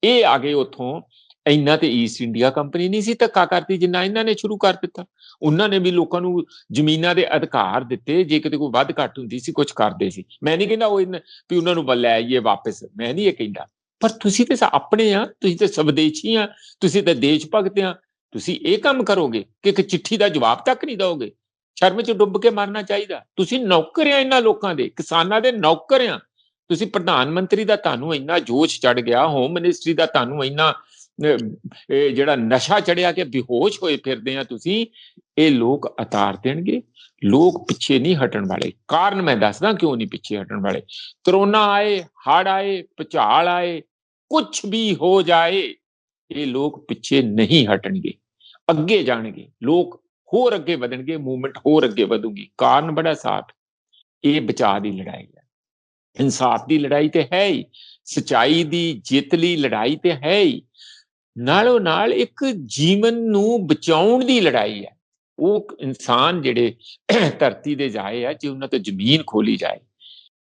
B: ਇਹ ਆ ਗਏ ਉੱਥੋਂ। ਇੰਨਾ ਤੇ ਈਸਟ ਇੰਡੀਆ ਕੰਪਨੀ ਨਹੀਂ ਸੀ ਧੱਕਾ ਕਰਦੀ ਜਿੰਨਾ ਇਹਨਾਂ ਨੇ ਸ਼ੁਰੂ ਕਰ ਦਿੱਤਾ। ਉਹਨਾਂ ਨੇ ਵੀ ਲੋਕਾਂ ਨੂੰ ਜ਼ਮੀਨਾਂ ਦੇ ਅਧਿਕਾਰ ਦਿੱਤੇ, ਜੇ ਕਿਤੇ ਕੋਈ ਵੱਧ ਘੱਟ ਹੁੰਦੀ ਸੀ ਕੁਝ ਕਰਦੇ ਸੀ। ਮੈਂ ਨਹੀਂ ਕਹਿੰਦਾ ਉਹ ਵੀ ਉਹਨਾਂ ਨੂੰ ਲੈ ਆਈਏ ਵਾਪਸ, ਮੈਂ ਨਹੀਂ ਇਹ ਕਹਿੰਦਾ, ਪਰ ਤੁਸੀਂ ਤੇ ਆਪਣੇ ਆ, ਤੁਸੀਂ ਤੇ ਸਵਦੇਸ਼ੀ ਆ, ਤੁਸੀਂ ਤੇ ਦੇਸ਼ ਭਗਤ ਆ। ਤੁਸੀਂ ਇਹ ਕੰਮ ਕਰੋਗੇ ਕਿ ਇੱਕ ਚਿੱਠੀ ਦਾ ਜਵਾਬ ਤੱਕ ਨਹੀਂ ਦਿਓਗੇ? ਸ਼ਰਮ 'ਚ ਡੁੱਬ ਕੇ ਮਰਨਾ ਚਾਹੀਦਾ। ਤੁਸੀਂ ਨੌਕਰ ਆ ਇਹਨਾਂ ਲੋਕਾਂ ਦੇ, ਕਿਸਾਨਾਂ ਦੇ ਨੌਕਰ ਆ। ਤੁਸੀਂ ਪ੍ਰਧਾਨ ਮੰਤਰੀ ਦਾ ਤੁਹਾਨੂੰ ਇੰਨਾ ਜੋਸ਼ ਚੜ ਗਿਆ, ਹੋਮ ਮਿਨਿਸਟਰੀ ਦਾ ਤੁਹਾਨੂੰ ਇੰਨਾ ਜਿਹੜਾ ਨਸ਼ਾ ਚੜਿਆ ਕਿ ਬੇਹੋਸ਼ ਹੋਏ ਫਿਰਦੇ ਆ ਤੁਸੀਂ, ਇਹ ਲੋਕ ਉਤਾਰ ਦੇਣਗੇ। ਲੋਕ ਪਿੱਛੇ ਨਹੀਂ ਹਟਣ ਵਾਲੇ। ਕਾਰਨ ਮੈਂ ਦੱਸਦਾ ਕਿਉਂ ਨਹੀਂ ਪਿੱਛੇ ਹਟਣ ਵਾਲੇ। ਕਰੋਨਾ ਆਏ, ਹੜ ਆਏ, ਭੁਚਾਲ ਆਏ, ਕੁਛ ਵੀ ਹੋ ਜਾਏ, ਇਹ ਲੋਕ ਪਿੱਛੇ ਨਹੀਂ ਹਟਣਗੇ, ਅੱਗੇ ਜਾਣਗੇ। ਲੋਕ ਹੋਰ ਅੱਗੇ ਵਧਣਗੇ, ਮੂਵਮੈਂਟ ਹੋਰ ਅੱਗੇ ਵਧੂਗੀ। ਕਾਰਨ ਬੜਾ ਸਾਫ਼, ਇਹ ਬਚਾਅ ਦੀ ਲੜਾਈ ਹੈ, ਇਨਸਾਫ ਦੀ ਲੜਾਈ ਤੇ ਹੈ ਹੀ, ਸਚਾਈ ਦੀ ਜਿੱਤ ਲਈ ਲੜਾਈ ਤੇ ਹੈ ਹੀ, ਨਾਲੋਂ ਨਾਲ ਇੱਕ ਜੀਵਨ ਨੂੰ ਬਚਾਉਣ ਦੀ ਲੜਾਈ ਹੈ। ਉਹ ਇਨਸਾਨ ਜਿਹੜੇ ਧਰਤੀ ਦੇ ਜਾਏ ਆ, ਜੇ ਉਹਨਾਂ ਤੋਂ ਜ਼ਮੀਨ ਖੋਲੀ ਜਾਏ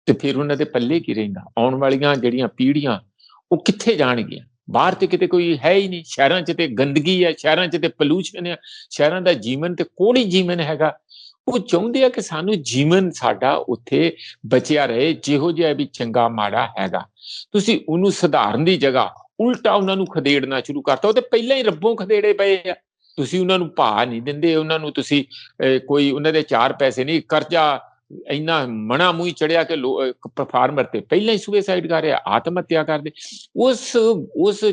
B: ਤੇ ਫਿਰ ਉਹਨਾਂ ਦੇ ਪੱਲੇ ਕੀ ਰਹਿੰਦਾ? ਆਉਣ ਵਾਲੀਆਂ ਜਿਹੜੀਆਂ ਪੀੜ੍ਹੀਆਂ ਉਹ ਕਿੱਥੇ ਜਾਣਗੀਆਂ? ਬਾਹਰ ਤੇ ਕਿਤੇ ਕੋਈ ਹੈ ਹੀ ਨਹੀਂ। ਸ਼ਹਿਰਾਂ 'ਚ ਤੇ ਗੰਦਗੀ ਹੈ, ਸ਼ਹਿਰਾਂ 'ਚ ਤੇ ਪੋਲੂਸ਼ਨ ਹੈ, ਸ਼ਹਿਰਾਂ ਦਾ ਜੀਵਨ ਤੇ ਕੋਹੜੀ ਜੀਵਨ ਹੈਗਾ। ਉਹ ਚਾਹੁੰਦੇ ਆ ਕਿ ਸਾਨੂੰ ਜੀਵਨ ਸਾਡਾ ਉੱਥੇ ਬਚਿਆ ਰਹੇ, ਜਿਹੋ ਜਿਹਾ ਵੀ ਚੰਗਾ ਮਾੜਾ ਹੈਗਾ। ਤੁਸੀਂ ਉਹਨੂੰ ਸੁਧਾਰਨ ਦੀ ਜਗ੍ਹਾ ਉਲਟਾ ਉਹਨਾਂ ਨੂੰ ਖਦੇੜਨਾ ਸ਼ੁਰੂ ਕਰਤਾ। ਉਹ ਤੇ ਪਹਿਲਾਂ ਹੀ ਰੱਬੋਂ ਖਦੇੜੇ ਪਏ ਆ। ਤੁਸੀਂ ਉਹਨਾਂ ਨੂੰ ਭਾਅ ਨਹੀਂ ਦਿੰਦੇ, ਉਹਨਾਂ ਨੂੰ ਤੁਸੀਂ ਕੋਈ ਉਹਨਾਂ ਦੇ ਚਾਰ ਪੈਸੇ ਨਹੀਂ। ਕਰਜ਼ਾ ਇੰਨਾ ਮਣਾ ਮੂੰਹ ਚੜਿਆ ਕਿ ਫਾਰਮਰ ਤੇ ਪਹਿਲਾਂ ਹੀ ਸੁਸਾਈਡ ਕਰ ਰਿਹਾ, ਆਤਮ ਹੱਤਿਆ ਕਰਦੇ। ਉਸ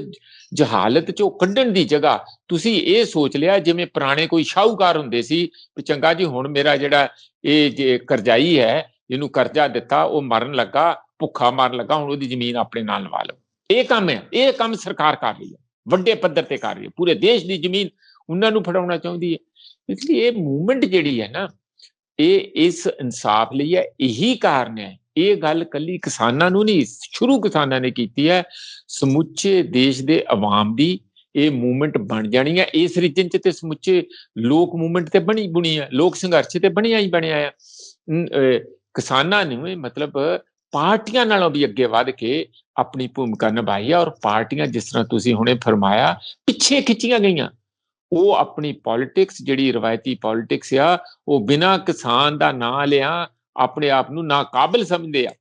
B: ਜਹਾਲਤ ਚੋਂ ਕੱਢਣ ਦੀ ਜਗ੍ਹਾ ਤੁਸੀਂ ਇਹ ਸੋਚ ਲਿਆ ਜਿਵੇਂ ਪੁਰਾਣੇ ਕੋਈ ਸ਼ਾਹੂਕਾਰ ਹੁੰਦੇ ਸੀ, ਚੰਗਾ ਜੀ ਹੁਣ ਮੇਰਾ ਜਿਹੜਾ ਇਹ ਜੇ ਕਰਜ਼ਾਈ ਹੈ, ਜਿਹਨੂੰ ਕਰਜ਼ਾ ਦਿੱਤਾ ਉਹ ਮਰਨ ਲੱਗਾ, ਭੁੱਖਾ ਮਰਨ ਲੱਗਾ, ਹੁਣ ਉਹਦੀ ਜ਼ਮੀਨ ਆਪਣੇ ਨਾਲ ਲਵਾ ਲਓ। ਇਹ ਕੰਮ ਹੈ, ਇਹ ਕੰਮ ਸਰਕਾਰ ਕਰ ਰਹੀ ਹੈ, ਵੱਡੇ ਪੱਧਰ ਤੇ ਕਰ ਰਹੀ ਹੈ। ਪੂਰੇ ਦੇਸ਼ ਦੀ ਜ਼ਮੀਨ ਉਹਨਾਂ ਨੂੰ ਫੜਾਉਣਾ ਚਾਹੁੰਦੀ ਹੈ। ਇਸ ਲਈ ਇਹ ਮੂਵਮੈਂਟ ਜਿਹੜੀ ਹੈ ਨਾ, ਇਹ ਇਸ ਇਨਸਾਫ ਲਈ ਹੈ। ਇਹੀ ਕਾਰਨ ਹੈ। ਇਹ ਗੱਲ ਕੱਲੀ ਕਿਸਾਨਾਂ ਨੂੰ ਨਹੀਂ, ਸ਼ੁਰੂ ਕਿਸਾਨਾਂ ਨੇ ਕੀਤੀ ਹੈ, ਸਮੁੱਚੇ ਦੇਸ਼ ਦੇ ਆਵਾਮ ਦੀ ਇਹ ਮੂਵਮੈਂਟ ਬਣ ਜਾਣੀ ਹੈ। ਇਸ ਰੀਜਨ 'ਚ ਤੇ ਸਮੁੱਚੇ ਲੋਕ ਮੂਵਮੈਂਟ ਤੇ ਬਣੀ ਬੁਣੀ ਹੈ, ਲੋਕ ਸੰਘਰਸ਼ ਤੇ ਬਣਿਆ ਹੀ ਬਣਿਆ ਆ। ਕਿਸਾਨਾਂ ਨੇ ਮਤਲਬ ਪਾਰਟੀਆਂ ਨਾਲੋਂ ਵੀ ਅੱਗੇ ਵੱਧ ਕੇ ਆਪਣੀ ਭੂਮਿਕਾ ਨਿਭਾਈ ਹੈ। ਔਰ ਪਾਰਟੀਆਂ ਜਿਸ ਤਰ੍ਹਾਂ ਤੁਸੀਂ ਹੁਣੇ ਫਰਮਾਇਆ ਪਿੱਛੇ ਖਿੱਚੀਆਂ ਗਈਆਂ। ਉਹ ਆਪਣੀ ਪੋਲਿਟਿਕਸ ਜਿਹੜੀ ਰਵਾਇਤੀ ਪੋਲਿਟਿਕਸ ਆ, ਉਹ ਬਿਨਾਂ ਕਿਸਾਨ ਦਾ ਨਾਂ ਲਿਆ ਆਪਣੇ ਆਪ ਨੂੰ ਨਾ ਕਾਬਿਲ ਸਮਝਦੇ ਆ,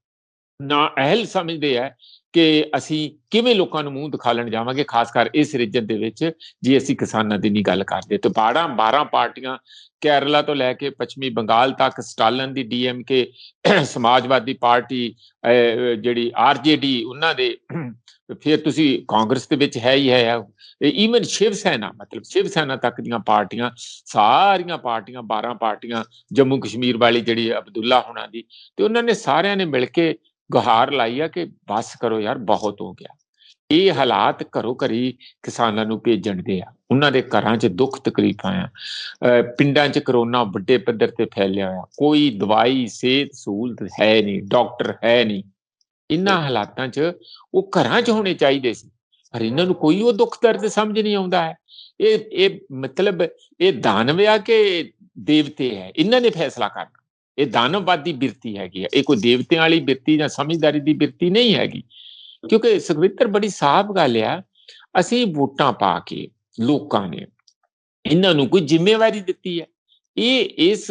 B: ਨਾ ਅਹਿਲ ਸਮਝਦੇ ਆ ਕਿ ਅਸੀਂ ਕਿਵੇਂ ਲੋਕਾਂ ਨੂੰ ਮੂੰਹ ਦਿਖਾ ਲੈਣ ਜਾਵਾਂਗੇ, ਖਾਸ ਕਰ ਇਸ ਰੀਜਨ ਦੇ ਵਿੱਚ ਜੇ ਅਸੀਂ ਕਿਸਾਨਾਂ ਦੀ ਨਹੀਂ ਗੱਲ ਕਰਦੇ। ਤੇ 12 ਪਾਰਟੀਆਂ, ਕੇਰਲਾ ਤੋਂ ਲੈ ਕੇ ਪੱਛਮੀ ਬੰਗਾਲ ਤੱਕ, ਸਟਾਲਨ ਦੀ DMK, ਸਮਾਜਵਾਦੀ ਪਾਰਟੀ, ਜਿਹੜੀ RJD ਉਹਨਾਂ ਦੇ, ਫਿਰ ਤੁਸੀਂ ਕਾਂਗਰਸ ਦੇ ਵਿੱਚ ਹੈ ਹੀ ਹੈ, ਈਵਨ ਸ਼ਿਵ ਸੈਨਾ, ਮਤਲਬ ਸ਼ਿਵ ਸੈਨਾ ਤੱਕ ਦੀਆਂ ਪਾਰਟੀਆਂ, ਸਾਰੀਆਂ ਪਾਰਟੀਆਂ, 12 ਪਾਰਟੀਆਂ, ਜੰਮੂ ਕਸ਼ਮੀਰ ਵਾਲੀ ਜਿਹੜੀ ਅਬਦੁੱਲਾ ਹੋਣਾ ਦੀ, ਤੇ ਉਹਨਾਂ ਨੇ ਸਾਰਿਆਂ ਨੇ ਮਿਲ ਕੇ ਗੁਹਾਰ ਲਾਈ ਆ ਕਿ ਬਸ ਕਰੋ ਯਾਰ, ਬਹੁਤ ਹੋ ਗਿਆ। ਇਹ ਹਾਲਾਤ ਘਰੋ ਘਰੀ ਕਿਸਾਨਾਂ ਨੂੰ ਭੇਜਣ ਦੇ ਆ, ਉਹਨਾਂ ਦੇ ਘਰਾਂ 'ਚ ਦੁੱਖ ਤਕਲੀਫਾਂ ਆ, ਪਿੰਡਾਂ 'ਚ ਕਰੋਨਾ ਵੱਡੇ ਪੱਧਰ ਤੇ ਫੈਲਿਆ ਹੋਇਆ, ਕੋਈ ਦਵਾਈ ਸਿਹਤ ਸਹੂਲਤ ਹੈ ਨਹੀਂ, ਡਾਕਟਰ ਹੈ ਨਹੀਂ। ਇਹਨਾਂ ਹਾਲਾਤਾਂ 'ਚ ਉਹ ਘਰਾਂ 'ਚ ਹੋਣੇ ਚਾਹੀਦੇ ਸੀ, ਪਰ ਇਹਨਾਂ ਨੂੰ ਕੋਈ ਉਹ ਦੁੱਖ ਦਰਦ ਸਮਝ ਨਹੀਂ ਆਉਂਦਾ ਹੈ। ਇਹ ਮਤਲਬ ਇਹ ਦਾਨਵ ਆ ਕਿ ਦੇਵਤੇ ਹੈ, ਇਹਨਾਂ ਨੇ ਫੈਸਲਾ ਕਰਨਾ। ਇਹ ਦਾਨਵਵਾਦੀ ਬਿਰਤੀ ਹੈਗੀ ਆ, ਇਹ ਕੋਈ ਦੇਵਤਿਆਂ ਵਾਲੀ ਬਿਰਤੀ ਜਾਂ ਸਮਝਦਾਰੀ ਦੀ ਬਿਰਤੀ ਨਹੀਂ ਹੈਗੀ। ਕਿਉਂਕਿ ਸੁਖਵਿੰਦਰ ਬੜੀ ਸਾਫ਼ ਗੱਲ ਆ, ਅਸੀਂ ਵੋਟਾਂ ਪਾ ਕੇ ਲੋਕਾਂ ਨੇ ਇਹਨਾਂ ਨੂੰ ਕੋਈ ਜ਼ਿੰਮੇਵਾਰੀ ਦਿੱਤੀ ਹੈ। ਇਹ ਇਸ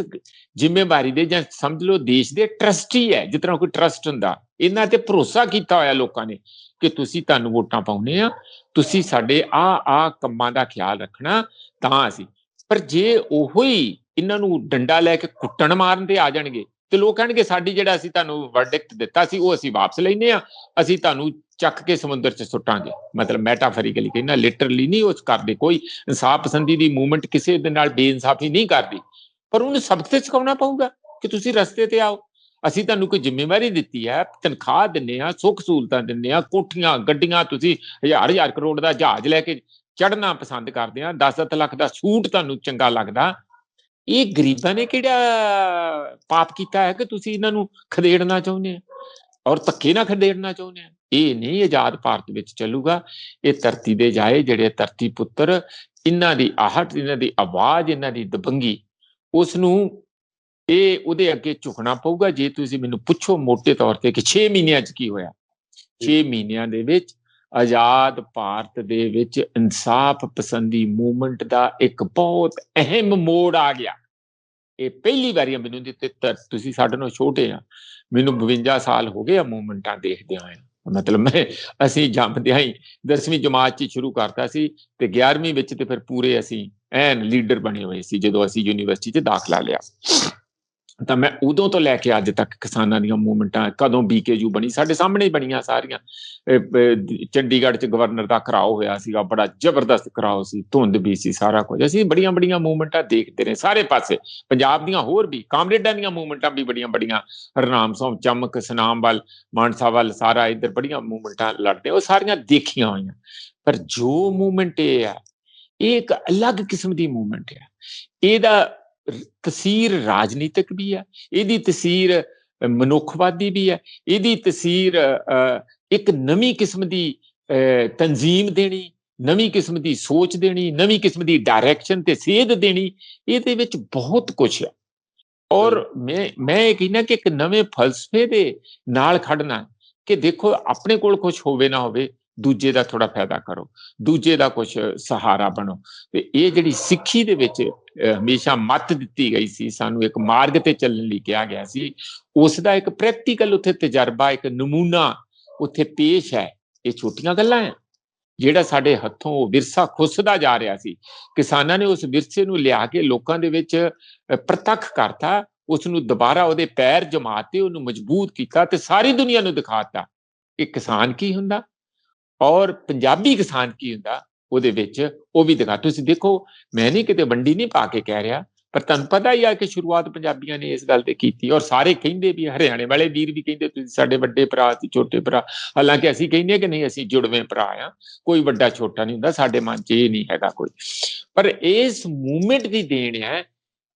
B: ਜ਼ਿੰਮੇਵਾਰੀ ਦੇ ਜਾਂ ਸਮਝ ਲਓ ਦੇਸ਼ ਦੇ ਟਰਸਟੀ ਹੈ, ਜਿਸ ਤਰ੍ਹਾਂ ਕੋਈ ਟਰਸਟ ਹੁੰਦਾ। ਇਹਨਾਂ ਤੇ ਭਰੋਸਾ ਕੀਤਾ ਹੋਇਆ ਲੋਕਾਂ ਨੇ ਕਿ ਤੁਸੀਂ ਤੁਹਾਨੂੰ ਵੋਟਾਂ ਪਾਉਣੇ ਆ, ਤੁਸੀਂ ਸਾਡੇ ਆ ਕੰਮਾਂ ਦਾ ਖਿਆਲ ਰੱਖਣਾ, ਤਾਂ ਅਸੀਂ। ਪਰ ਜੇ ਉਹੋ ਹੀ ਇਹਨਾਂ ਨੂੰ ਡੰਡਾ ਲੈ ਕੇ ਕੁੱਟਣ ਮਾਰਨ ਤੇ ਆ ਜਾਣਗੇ ਤੇ ਲੋਕ ਕਹਿਣਗੇ ਸਾਡੀ ਜਿਹੜਾ ਅਸੀਂ ਤੁਹਾਨੂੰ ਵਰਡਿਕਟ ਦਿੱਤਾ ਸੀ ਉਹ ਅਸੀਂ ਵਾਪਸ ਲੈਨੇ ਆ, ਅਸੀਂ ਤੁਹਾਨੂੰ ਚੱਕ ਕੇ ਸਮੁੰਦਰ 'ਚ ਸੁੱਟਾਂਗੇ। ਮਤਲਬ ਮੈਟਾਫੋਰਿਕਲੀ ਕਹਿੰਦਾ, ਲਿਟਰਲੀ ਨਹੀਂ ਉਸ ਕਰਦੇ। ਕੋਈ ਇਨਸਾਫ ਪਸੰਦੀ ਦੀ ਮੂਵਮੈਂਟ ਕਿਸੇ ਦੇ ਨਾਲ ਬੇਇਨਸਾਫੀ ਨਹੀਂ ਕਰਦੀ, ਪਰ ਉਹਨੂੰ ਸਬਕ ਤੇ ਸਿਖਾਉਣਾ ਪਊਗਾ ਕਿ ਤੁਸੀਂ ਰਸਤੇ ਤੇ ਆਓ। ਅਸੀਂ ਤੁਹਾਨੂੰ ਕੋਈ ਜ਼ਿੰਮੇਵਾਰੀ ਦਿੱਤੀ ਹੈ, ਤਨਖਾਹ ਦਿੰਨੇ ਆ, ਸੁੱਖ ਸਹੂਲਤਾਂ ਦਿੰਨੇ ਆ, ਕੋਠੀਆਂ ਗੱਡੀਆਂ, ਤੁਸੀਂ ਹਜ਼ਾਰ ਕਰੋੜ ਦਾ ਜਹਾਜ਼ ਲੈ ਕੇ ਚੜ੍ਹਨਾ ਪਸੰਦ ਕਰਦੇ ਆ, 10 ਲੱਖ ਦਾ ਸੂਟ ਤੁਹਾਨੂੰ ਚੰਗਾ ਲੱਗਦਾ। ਇਹ ਗਰੀਬਾਂ ਨੇ ਕਿਹੜਾ ਪਾਪ ਕੀਤਾ ਹੈ ਕਿ ਤੁਸੀਂ ਇਹਨਾਂ ਨੂੰ ਖਦੇੜਨਾ ਚਾਹੁੰਦੇ ਆ ਔਰ ਧੱਕੇ ਨਾਲ ਖਦੇੜਨਾ ਚਾਹੁੰਦੇ ਆ? ਇਹ ਨਹੀਂ ਆਜ਼ਾਦ ਭਾਰਤ ਵਿੱਚ ਚੱਲੂਗਾ। ਇਹ ਧਰਤੀ ਦੇ ਜਾਏ ਜਿਹੜੇ ਧਰਤੀ ਪੁੱਤਰ, ਇਹਨਾਂ ਦੀ ਆਹਟ, ਇਹਨਾਂ ਦੀ ਆਵਾਜ਼, ਇਹਨਾਂ ਦੀ ਦਬੰਗੀ, ਉਸ ਨੂੰ ਇਹ ਉਹਦੇ ਅੱਗੇ ਝੁਕਣਾ ਪਊਗਾ। ਜੇ ਤੁਸੀਂ ਮੈਨੂੰ ਪੁੱਛੋ ਮੋਟੇ ਤੌਰ ਤੇ ਕਿ 6 ਮਹੀਨਿਆਂ 'ਚ ਕੀ ਹੋਇਆ, 6 ਮਹੀਨਿਆਂ ਦੇ ਵਿੱਚ ਆਜ਼ਾਦ ਭਾਰਤ ਦੇ ਵਿੱਚ ਇਨਸਾਫ ਪਸੰਦੀ ਮੂਵਮੈਂਟ ਦਾ ਇੱਕ ਬਹੁਤ ਅਹਿਮ ਮੋੜ ਆ ਗਿਆ। ਇਹ ਪਹਿਲੀ ਵਾਰੀ ਮੈਨੂੰ ਦਿੱਤੇ, ਤੁਸੀਂ ਸਾਡੇ ਨਾਲੋਂ ਛੋਟੇ ਆ, ਮੈਨੂੰ 52 ਸਾਲ ਹੋ ਗਏ ਆ ਮੂਵਮੈਂਟਾਂ ਦੇਖਦਿਆਂ ਹੋਇਆ। ਮਤਲਬ ਅਸੀਂ ਜੰਮਦਿਆਂ ਹੀ 10ਵੀਂ ਜਮਾਤ 'ਚ ਸ਼ੁਰੂ ਕਰਤਾ ਸੀ ਤੇ 11ਵੀਂ ਵਿੱਚ ਤੇ ਫਿਰ ਪੂਰੇ ਅਸੀਂ ਐਨ ਲੀਡਰ ਬਣੇ ਹੋਏ ਸੀ ਜਦੋਂ ਅਸੀਂ ਯੂਨੀਵਰਸਿਟੀ 'ਚ ਦਾਖਲਾ ਲਿਆ। ਤਾਂ ਮੈਂ ਉਦੋਂ ਤੋਂ ਲੈ ਕੇ ਅੱਜ ਤੱਕ ਕਿਸਾਨਾਂ ਦੀਆਂ ਮੂਵਮੈਂਟਾਂ, ਕਦੋਂ BKU ਬਣੀ, ਸਾਡੇ ਸਾਹਮਣੇ ਹੀ ਬਣੀਆਂ ਸਾਰੀਆਂ। ਚੰਡੀਗੜ੍ਹ 'ਚ ਗਵਰਨਰ ਦਾ ਘਰਾਓ ਹੋਇਆ ਸੀਗਾ, ਬੜਾ ਜ਼ਬਰਦਸਤ ਘਰਾਓ ਸੀ, ਧੁੰਦ ਵੀ ਸੀ, ਸਾਰਾ ਕੁਝ। ਅਸੀਂ ਬੜੀਆਂ ਬੜੀਆਂ ਮੂਵਮੈਂਟਾਂ ਦੇਖਦੇ ਰਹੇ ਸਾਰੇ ਪਾਸੇ, ਪੰਜਾਬ ਦੀਆਂ ਹੋਰ ਵੀ, ਕਾਮਰੇਡਾਂ ਦੀਆਂ ਮੂਵਮੈਂਟਾਂ ਵੀ ਬੜੀਆਂ ਬੜੀਆਂ, ਹਰਨਾਮ ਸਿੰਘ ਚਮਕ, ਸੁਨਾਮ ਵੱਲ, ਮਾਨਸਾ ਵੱਲ, ਸਾਰਾ ਇੱਧਰ ਬੜੀਆਂ ਮੂਵਮੈਂਟਾਂ ਲੜਦੇ, ਉਹ ਸਾਰੀਆਂ ਦੇਖੀਆਂ ਹੋਈਆਂ। ਪਰ ਜੋ ਮੂਵਮੈਂਟ ਇਹ ਹੈ, ਇਹ ਇੱਕ ਅਲੱਗ ਕਿਸਮ ਦੀ ਮੂਵਮੈਂਟ ਹੈ। ਇਹਦਾ ਤਸੀਰ ਰਾਜਨੀਤਿਕ ਵੀ ਹੈ, ਇਹਦੀ ਤਸੀਰ ਮਨੁੱਖਵਾਦੀ ਵੀ ਹੈ, ਇਹਦੀ ਤਸੀਰ ਇੱਕ ਨਵੀਂ ਕਿਸਮ ਦੀ ਤਨਜ਼ੀਮ ਦੇਣੀ, ਨਵੀਂ ਕਿਸਮ ਦੀ ਸੋਚ ਦੇਣੀ, ਨਵੀਂ ਕਿਸਮ ਦੀ ਡਾਇਰੈਕਸ਼ਨ ਤੇ ਸੇਧ ਦੇਣੀ, ਇਹਦੇ ਵਿੱਚ ਬਹੁਤ ਕੁਛ ਹੈ। ਔਰ ਮੈਂ ਇਹ ਕਹਿੰਦਾ ਕਿ ਇੱਕ ਨਵੇਂ ਫਲਸਫੇ ਦੇ ਨਾਲ ਖੜਨਾ, ਕਿ ਦੇਖੋ ਆਪਣੇ ਕੋਲ ਕੁਛ ਹੋਵੇ ਨਾ ਹੋਵੇ, ਦੂਜੇ ਦਾ ਥੋੜਾ ਫਾਇਦਾ ਕਰੋ, ਦੂਜੇ ਦਾ ਕੁਛ ਸਹਾਰਾ ਬਣੋ। ਤੇ ਇਹ ਜਿਹੜੀ ਸਿੱਖੀ ਦੇ ਵਿੱਚ ਹਮੇਸ਼ਾ ਮੱਤ ਦਿੱਤੀ ਗਈ ਸੀ, ਸਾਨੂੰ ਇੱਕ ਮਾਰਗ ਤੇ ਚੱਲਣ ਲਈ ਕਿਹਾ ਗਿਆ ਸੀ, ਉਸ ਦਾ ਇੱਕ ਪ੍ਰੈਕਟੀਕਲ ਉੱਥੇ ਤਜਰਬਾ, ਇੱਕ ਨਮੂਨਾ ਉੱਥੇ ਪੇਸ਼ ਹੈ। ਇਹ ਛੋਟੀਆਂ ਗੱਲਾਂ ਹੈ, ਜਿਹੜਾ ਸਾਡੇ ਹੱਥੋਂ ਵਿਰਸਾ ਖੁੱਸਦਾ ਜਾ ਰਿਹਾ ਸੀ, ਕਿਸਾਨਾਂ ਨੇ ਉਸ ਵਿਰਸੇ ਨੂੰ ਲਿਆ ਕੇ ਲੋਕਾਂ ਦੇ ਵਿੱਚ ਪ੍ਰਤੱਖ ਕਰਤਾ, ਉਸ ਨੂੰ ਦੁਬਾਰਾ ਉਹਦੇ ਪੈਰ ਜਮਾਤੇ, ਉਹਨੂੰ ਮਜ਼ਬੂਤ ਕੀਤਾ ਤੇ ਸਾਰੀ ਦੁਨੀਆ ਨੂੰ ਦਿਖਾਤਾ ਕਿ ਕਿਸਾਨ ਕੀ ਹੁੰਦਾ ਔਰ ਪੰਜਾਬੀ ਕਿਸਾਨ ਕੀ ਹੁੰਦਾ। ਉਹਦੇ ਵਿੱਚ ਉਹ ਵੀ ਦਿਖਾ। ਤੁਸੀਂ ਦੇਖੋ, ਮੈਂ ਨਹੀਂ ਕਿਤੇ ਵੰਡੀ ਨਹੀਂ ਪਾ ਕੇ ਕਹਿ ਰਿਹਾ, ਪਰ ਤੁਹਾਨੂੰ ਪਤਾ ਹੀ ਆ ਕਿ ਸ਼ੁਰੂਆਤ ਪੰਜਾਬੀਆਂ ਨੇ ਇਸ ਗੱਲ ਤੇ ਕੀਤੀ, ਔਰ ਸਾਰੇ ਕਹਿੰਦੇ ਵੀ, ਹਰਿਆਣੇ ਵਾਲੇ ਵੀਰ ਵੀ ਕਹਿੰਦੇ ਤੁਸੀਂ ਸਾਡੇ ਵੱਡੇ ਭਰਾ ਸੀ, ਛੋਟੇ ਭਰਾ। ਹਾਲਾਂਕਿ ਅਸੀਂ ਕਹਿੰਦੇ ਕਿ ਨਹੀਂ, ਅਸੀਂ ਜੁੜਵੇਂ ਭਰਾ ਆ, ਕੋਈ ਵੱਡਾ ਛੋਟਾ ਨਹੀਂ ਹੁੰਦਾ, ਸਾਡੇ ਮਨ 'ਚ ਇਹ ਨਹੀਂ ਹੈਗਾ ਕੋਈ। ਪਰ ਇਸ ਮੂਵਮੈਂਟ ਦੀ ਦੇਣ ਹੈ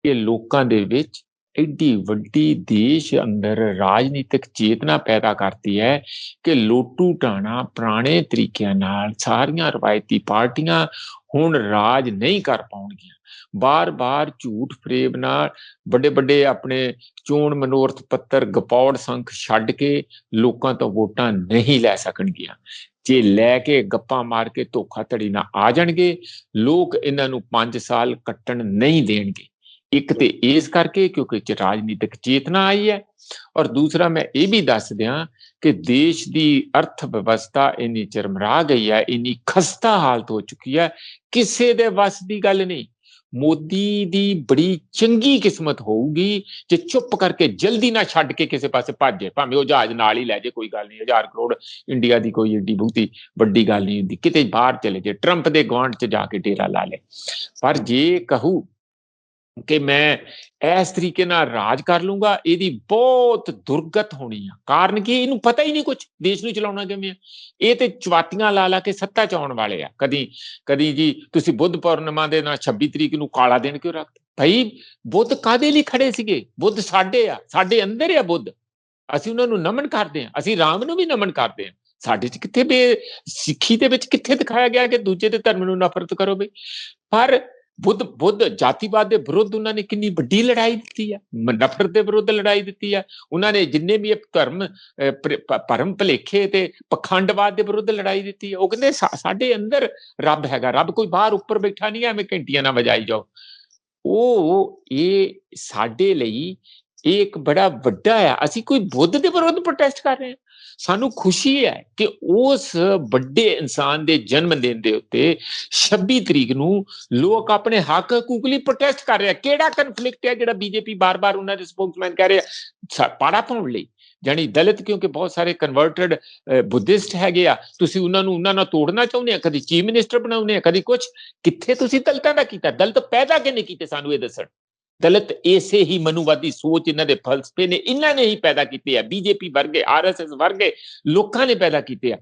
B: ਕਿ ਲੋਕਾਂ ਦੇ ਵਿੱਚ ਐਡੀ ਵੱਡੀ ਦੇਸ਼ ਅੰਦਰ ਰਾਜਨੀਤਿਕ ਚੇਤਨਾ ਪੈਦਾ ਕਰਤੀ ਹੈ ਕਿ ਲੋਟੂ ਟਾਣਾ ਪੁਰਾਣੇ ਤਰੀਕਿਆਂ ਨਾਲ ਸਾਰੀਆਂ ਰਵਾਇਤੀ ਪਾਰਟੀਆਂ ਹੁਣ ਰਾਜ ਨਹੀਂ ਕਰ ਪਾਉਣਗੀਆਂ। ਬਾਰ-ਬਾਰ ਝੂਠ ਫਰੇਬ ਨਾਲ ਵੱਡੇ ਵੱਡੇ ਆਪਣੇ ਚੋਣ ਮਨੋਰਥ ਪੱਤਰ, ਗਪੌੜ ਸੰਖ ਛੱਡ ਕੇ ਲੋਕਾਂ ਤੋਂ ਵੋਟਾਂ ਨਹੀਂ ਲੈ ਸਕਣਗੀਆਂ। ਜੇ ਲੈ ਕੇ ਗੱਪਾਂ ਮਾਰ ਕੇ ਧੋਖਾਧੜੀ ਨਾਲ ਆ ਜਾਣਗੇ, ਲੋਕ ਇਹਨਾਂ ਨੂੰ 5 ਸਾਲ ਕੱਟਣ ਨਹੀਂ ਦੇਣਗੇ। ਇੱਕ ਤੇ ਇਸ ਕਰਕੇ ਕਿਉਂਕਿ ਰਾਜਨੀਤਿਕ ਚੇਤਨਾ ਆਈ ਹੈ, ਔਰ ਦੂਸਰਾ ਮੈਂ ਇਹ ਵੀ ਦੱਸ ਦਿਆਂ ਕਿ ਦੇਸ਼ ਦੀ ਅਰਥ ਵਿਵਸਥਾ ਇੰਨੀ ਚਰਮਰਾ ਗਈ ਹੈ, ਇੰਨੀ ਖਸਤਾ ਹਾਲਤ ਹੋ ਚੁੱਕੀ ਹੈ, ਕਿਸੇ ਦੇ ਵੱਸ ਦੀ ਗੱਲ ਨਹੀਂ। ਮੋਦੀ ਦੀ ਬੜੀ ਚੰਗੀ ਕਿਸਮਤ ਹੋਊਗੀ ਜੇ ਚੁੱਪ ਕਰਕੇ ਜਲਦੀ ਨਾ ਛੱਡ ਕੇ ਕਿਸੇ ਪਾਸੇ ਭੱਜੇ, ਭਾਵੇਂ ਉਹ ਜਹਾਜ਼ ਨਾਲ ਹੀ ਲੈ ਜੇ, ਕੋਈ ਗੱਲ ਨਹੀਂ, 1000 ਕਰੋੜ ਇੰਡੀਆ ਦੀ ਕੋਈ ਏਡੀ ਬਹੁਤੀ ਵੱਡੀ ਗੱਲ ਨਹੀਂ ਹੁੰਦੀ, ਕਿਤੇ ਬਾਹਰ ਚਲੇ ਜੇ, ਟਰੰਪ ਦੇ ਗੁਆਂਢ 'ਚ ਜਾ ਕੇ ਡੇਰਾ ਲਾ ਲੇ। ਪਰ ਜੇ ਕਹੂ ਕਿ ਮੈਂ ਇਸ ਤਰੀਕੇ ਨਾਲ ਰਾਜ ਕਰ ਲੂੰਗਾ, ਇਹਦੀ ਬਹੁਤ ਦੁਰਗਤ ਹੋਣੀ ਆ। ਕਾਰਨ ਕੀ, ਇਹਨੂੰ ਪਤਾ ਹੀ ਨਹੀਂ ਕੁਝ ਦੇਸ਼ ਨੂੰ ਚਲਾਉਣਾ ਕਿਵੇਂ ਆ। ਇਹ ਤੇ ਚਵਾਤੀਆਂ ਲਾ ਲਾ ਕੇ ਸੱਤਾ 'ਚ ਆਉਣ ਵਾਲੇ ਆ। ਕਦੀ ਜੀ ਤੁਸੀਂ ਬੁੱਧ ਪੂਰਨਿਮਾ ਦੇ ਨਾਲ 26 ਤਰੀਕ ਨੂੰ ਕਾਲਾ ਦਿਨ ਕਿਉਂ ਰੱਖਦੇ? ਭਾਈ ਬੁੱਧ ਕਾਦੇ ਲਈ ਖੜੇ ਸੀਗੇ? ਬੁੱਧ ਸਾਡੇ ਆ, ਸਾਡੇ ਅੰਦਰ ਆ ਬੁੱਧ, ਅਸੀਂ ਉਹਨਾਂ ਨੂੰ ਨਮਨ ਕਰਦੇ ਹਾਂ, ਅਸੀਂ ਰਾਮ ਨੂੰ ਵੀ ਨਮਨ ਕਰਦੇ ਹਾਂ। ਸਾਡੇ 'ਚ ਕਿੱਥੇ ਸਿੱਖੀ ਦੇ ਵਿੱਚ ਕਿੱਥੇ ਦਿਖਾਇਆ ਗਿਆ ਕਿ ਦੂਜੇ ਦੇ ਧਰਮ ਨੂੰ ਨਫ਼ਰਤ ਕਰੋ ਬਈ? ਪਰ ਬੁੱਧ ਜਾਤੀਵਾਦ ਦੇ ਵਿਰੁੱਧ ਉਹਨਾਂ ਨੇ ਕਿੰਨੀ ਵੱਡੀ ਲੜਾਈ ਦਿੱਤੀ ਹੈ, ਨਫ਼ਰਤ ਦੇ ਵਿਰੁੱਧ ਲੜਾਈ ਦਿੱਤੀ ਹੈ। ਉਹਨਾਂ ਨੇ ਜਿੰਨੇ ਵੀ ਭਰਮ ਭਲੇਖੇ ਤੇ ਪਖੰਡਵਾਦ ਦੇ ਵਿਰੁੱਧ ਲੜਾਈ ਦਿੱਤੀ ਹੈ। ਉਹ ਕਹਿੰਦੇ ਸਾਡੇ ਅੰਦਰ ਰੱਬ ਹੈਗਾ, ਰੱਬ ਕੋਈ ਬਾਹਰ ਉੱਪਰ ਬੈਠਾ ਨਹੀਂ, ਐਵੇਂ ਘੰਟੀਆਂ ਨਾ ਵਜਾਈ ਜਾਓ। ਇਹ ਸਾਡੇ ਲਈ ਇਹ ਇੱਕ ਬੜਾ ਵੱਡਾ ਆ। ਅਸੀਂ ਕੋਈ ਬੁੱਧ ਦੇ ਵਿਰੁੱਧ ਪ੍ਰੋਟੈਸਟ ਕਰ ਰਹੇ ਹਾਂ। ਸਾਨੂੰ ਖੁਸ਼ੀ ਹੈ ਕਿ ਉਸ ਵੱਡੇ ਇਨਸਾਨ ਦੇ ਜਨਮ ਦਿਨ ਦੇ ਉੱਤੇ 26 ਤਰੀਕ ਨੂੰ ਲੋਕ ਆਪਣੇ ਹੱਕ ਹਕੂਕ ਲਈ ਪ੍ਰੋਟੈਸਟ ਕਰ ਰਹੇ ਆ। ਕਿਹੜਾ ਕਨਫਲਿਕਟ ਹੈ ਜਿਹੜਾ ਬੀਜੇਪੀ ਬਾਰ-ਬਾਰ ਉਹਨਾਂ ਦੇ ਸਪੋਕਸਮੈਨ ਕਹਿ ਰਿਹਾ ਪਾੜਾ ਪਾਉਣ ਲਈ? ਜਾਨੀ ਦਲਿਤ, ਕਿਉਂਕਿ ਬਹੁਤ ਸਾਰੇ ਕਨਵਰਟਡ ਬੁੱਧਿਸਟ ਹੈਗੇ ਆ, ਤੁਸੀਂ ਉਹਨਾਂ ਨਾਲ ਤੋੜਨਾ ਚਾਹੁੰਦੇ ਆ, ਕਦੀ ਚੀਫ ਮਿਨਿਸਟਰ ਬਣਾਉਂਦੇ ਆ, ਕਦੀ ਕੁਛ। ਕਿੱਥੇ ਤੁਸੀਂ ਦਲਿਤਾਂ ਦਾ ਕੀਤਾ? ਦਲਿਤ ਪੈਦਾ ਕਿਹਨੇ ਕੀਤੇ? ਸਾਨੂੰ ਇਹ ਦੱਸਣ। ਦਲਿਤ ਇਸੇ ਹੀ ਮਨੂਵਾਦੀ ਸੋਚ, ਇਹਨਾਂ ਦੇ ਫਲਸਫੇ ਨੇ, ਇਹਨਾਂ ਨੇ ਹੀ ਪੈਦਾ ਕੀਤੇ ਆ। ਬੀਜੇਪੀ ਵਰਗੇ, RSS ਵਰਗੇ ਲੋਕਾਂ ਨੇ ਪੈਦਾ ਕੀਤੇ ਆ।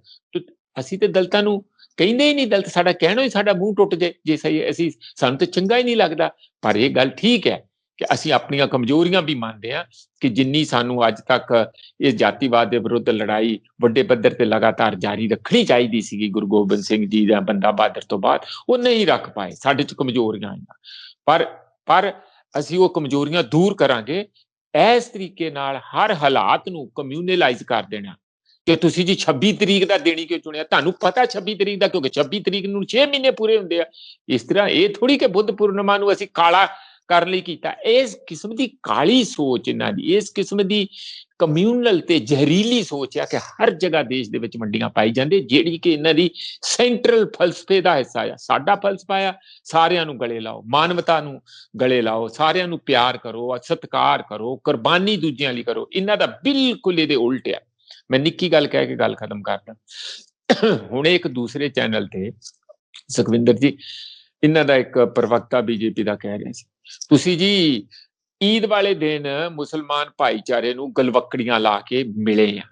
B: ਅਸੀਂ ਤੇ ਦਲਿਤਾਂ ਨੂੰ ਕਹਿੰਦੇ ਹੀ ਨਹੀਂ। ਦਲਿਤ ਸਾਡਾ ਕਹਿਣਾ ਹੀ ਸਾਡਾ ਮੂੰਹ ਟੁੱਟ ਜੇ ਸਹੀ, ਅਸੀਂ ਸਾਨੂੰ ਤੇ ਚੰਗਾ ਹੀ ਨਹੀਂ ਲੱਗਦਾ। ਪਰ ਇਹ ਗੱਲ ਠੀਕ ਹੈ ਕਿ ਅਸੀਂ ਆਪਣੀਆਂ ਕਮਜ਼ੋਰੀਆਂ ਵੀ ਮੰਨਦੇ ਹਾਂ ਕਿ ਜਿੰਨੀ ਸਾਨੂੰ ਅੱਜ ਤੱਕ ਇਸ ਜਾਤੀਵਾਦ ਦੇ ਵਿਰੁੱਧ ਲੜਾਈ ਵੱਡੇ ਪੱਧਰ ਤੇ ਲਗਾਤਾਰ ਜਾਰੀ ਰੱਖਣੀ ਚਾਹੀਦੀ ਸੀਗੀ ਗੁਰੂ ਗੋਬਿੰਦ ਸਿੰਘ ਜੀ ਜਾਂ ਬੰਦਾ ਬਹਾਦਰ ਤੋਂ ਬਾਅਦ, ਉਹ ਨਹੀਂ ਰੱਖ ਪਾਏ। ਸਾਡੇ 'ਚ ਕਮਜ਼ੋਰੀਆਂ ਆਈਆਂ, ਪਰ ਅਸੀਂ ਉਹ ਕਮਜ਼ੋਰੀਆਂ ਦੂਰ ਕਰਾਂਗੇ ਇਸ ਤਰੀਕੇ ਨਾਲ। ਹਰ ਹਾਲਾਤ ਨੂੰ ਕਮਿਊਨਲਾਈਜ਼ ਕਰ ਦੇਣਾ ਕਿ ਤੁਸੀਂ ਜੀ 26 ਤਰੀਕ ਦਾ ਦੇਣੀ ਕਿਉਂ ਚੁਣਿਆ? ਤੁਹਾਨੂੰ ਪਤਾ 26 ਤਰੀਕ ਦਾ, ਕਿਉਂਕਿ 26 ਤਰੀਕ ਨੂੰ 6 ਮਹੀਨੇ ਪੂਰੇ ਹੁੰਦੇ ਆ। ਇਸ ਤਰ੍ਹਾਂ ਇਹ ਥੋੜੀ ਕਿ ਬੁੱਧ ਪੂਰਨਿਮਾ ਨੂੰ ਅਸੀਂ ਕਾਲਾ ਕਰਨ ਲਈ ਕੀਤਾ। ਇਸ ਕਿਸਮ ਦੀ ਕਾਲੀ ਸੋਚ ਇਹਨਾਂ ਦੀ, ਇਸ ਕਿਸਮ ਦੀ ਕਮਿਊਨਲ ਤੇ ਜ਼ਹਿਰੀਲੀ ਸੋਚ ਆ ਕਿ ਹਰ ਜਗ੍ਹਾ ਦੇਸ਼ ਦੇ ਵਿੱਚ ਮੰਡੀਆਂ ਪਾਈ ਜਾਂਦੇ, ਜਿਹੜੀ ਕਿ ਇਹਨਾਂ ਦੀ ਸੈਂਟਰਲ ਫਲਸਫੇ ਦਾ ਹਿੱਸਾ ਆ। ਸਾਡਾ ਫਲਸਫਾ ਆ ਸਾਰਿਆਂ ਨੂੰ ਗਲੇ ਲਾਓ, ਮਾਨਵਤਾ ਨੂੰ ਗਲੇ ਲਾਓ, ਸਾਰਿਆਂ ਨੂੰ ਪਿਆਰ ਕਰੋ, ਸਤਿਕਾਰ ਕਰੋ, ਕੁਰਬਾਨੀ ਦੂਜਿਆਂ ਲਈ ਕਰੋ। ਇਹਨਾਂ ਦਾ ਬਿਲਕੁਲ ਇਹਦੇ ਉਲਟ ਆ। ਮੈਂ ਨਿੱਕੀ ਗੱਲ ਕਹਿ ਕੇ ਗੱਲ ਖਤਮ ਕਰਦਾ। ਹੁਣ ਇੱਕ ਦੂਸਰੇ ਚੈਨਲ ਤੇ ਸੁਖਵਿੰਦਰ ਜੀ, ਇਹਨਾਂ ਦਾ ਇੱਕ ਪ੍ਰਵਕਤਾ ਬੀਜੇਪੀ ਦਾ ਕਹਿ ਰਿਹਾ ਸੀ, ਤੁਸੀਂ ਜੀ ਈਦ ਵਾਲੇ ਦਿਨ ਮੁਸਲਮਾਨ ਭਾਈਚਾਰੇ ਨੂੰ ਗਲਵੱਕੜੀਆਂ ਲਾ ਕੇ ਮਿਲੇ ਆ,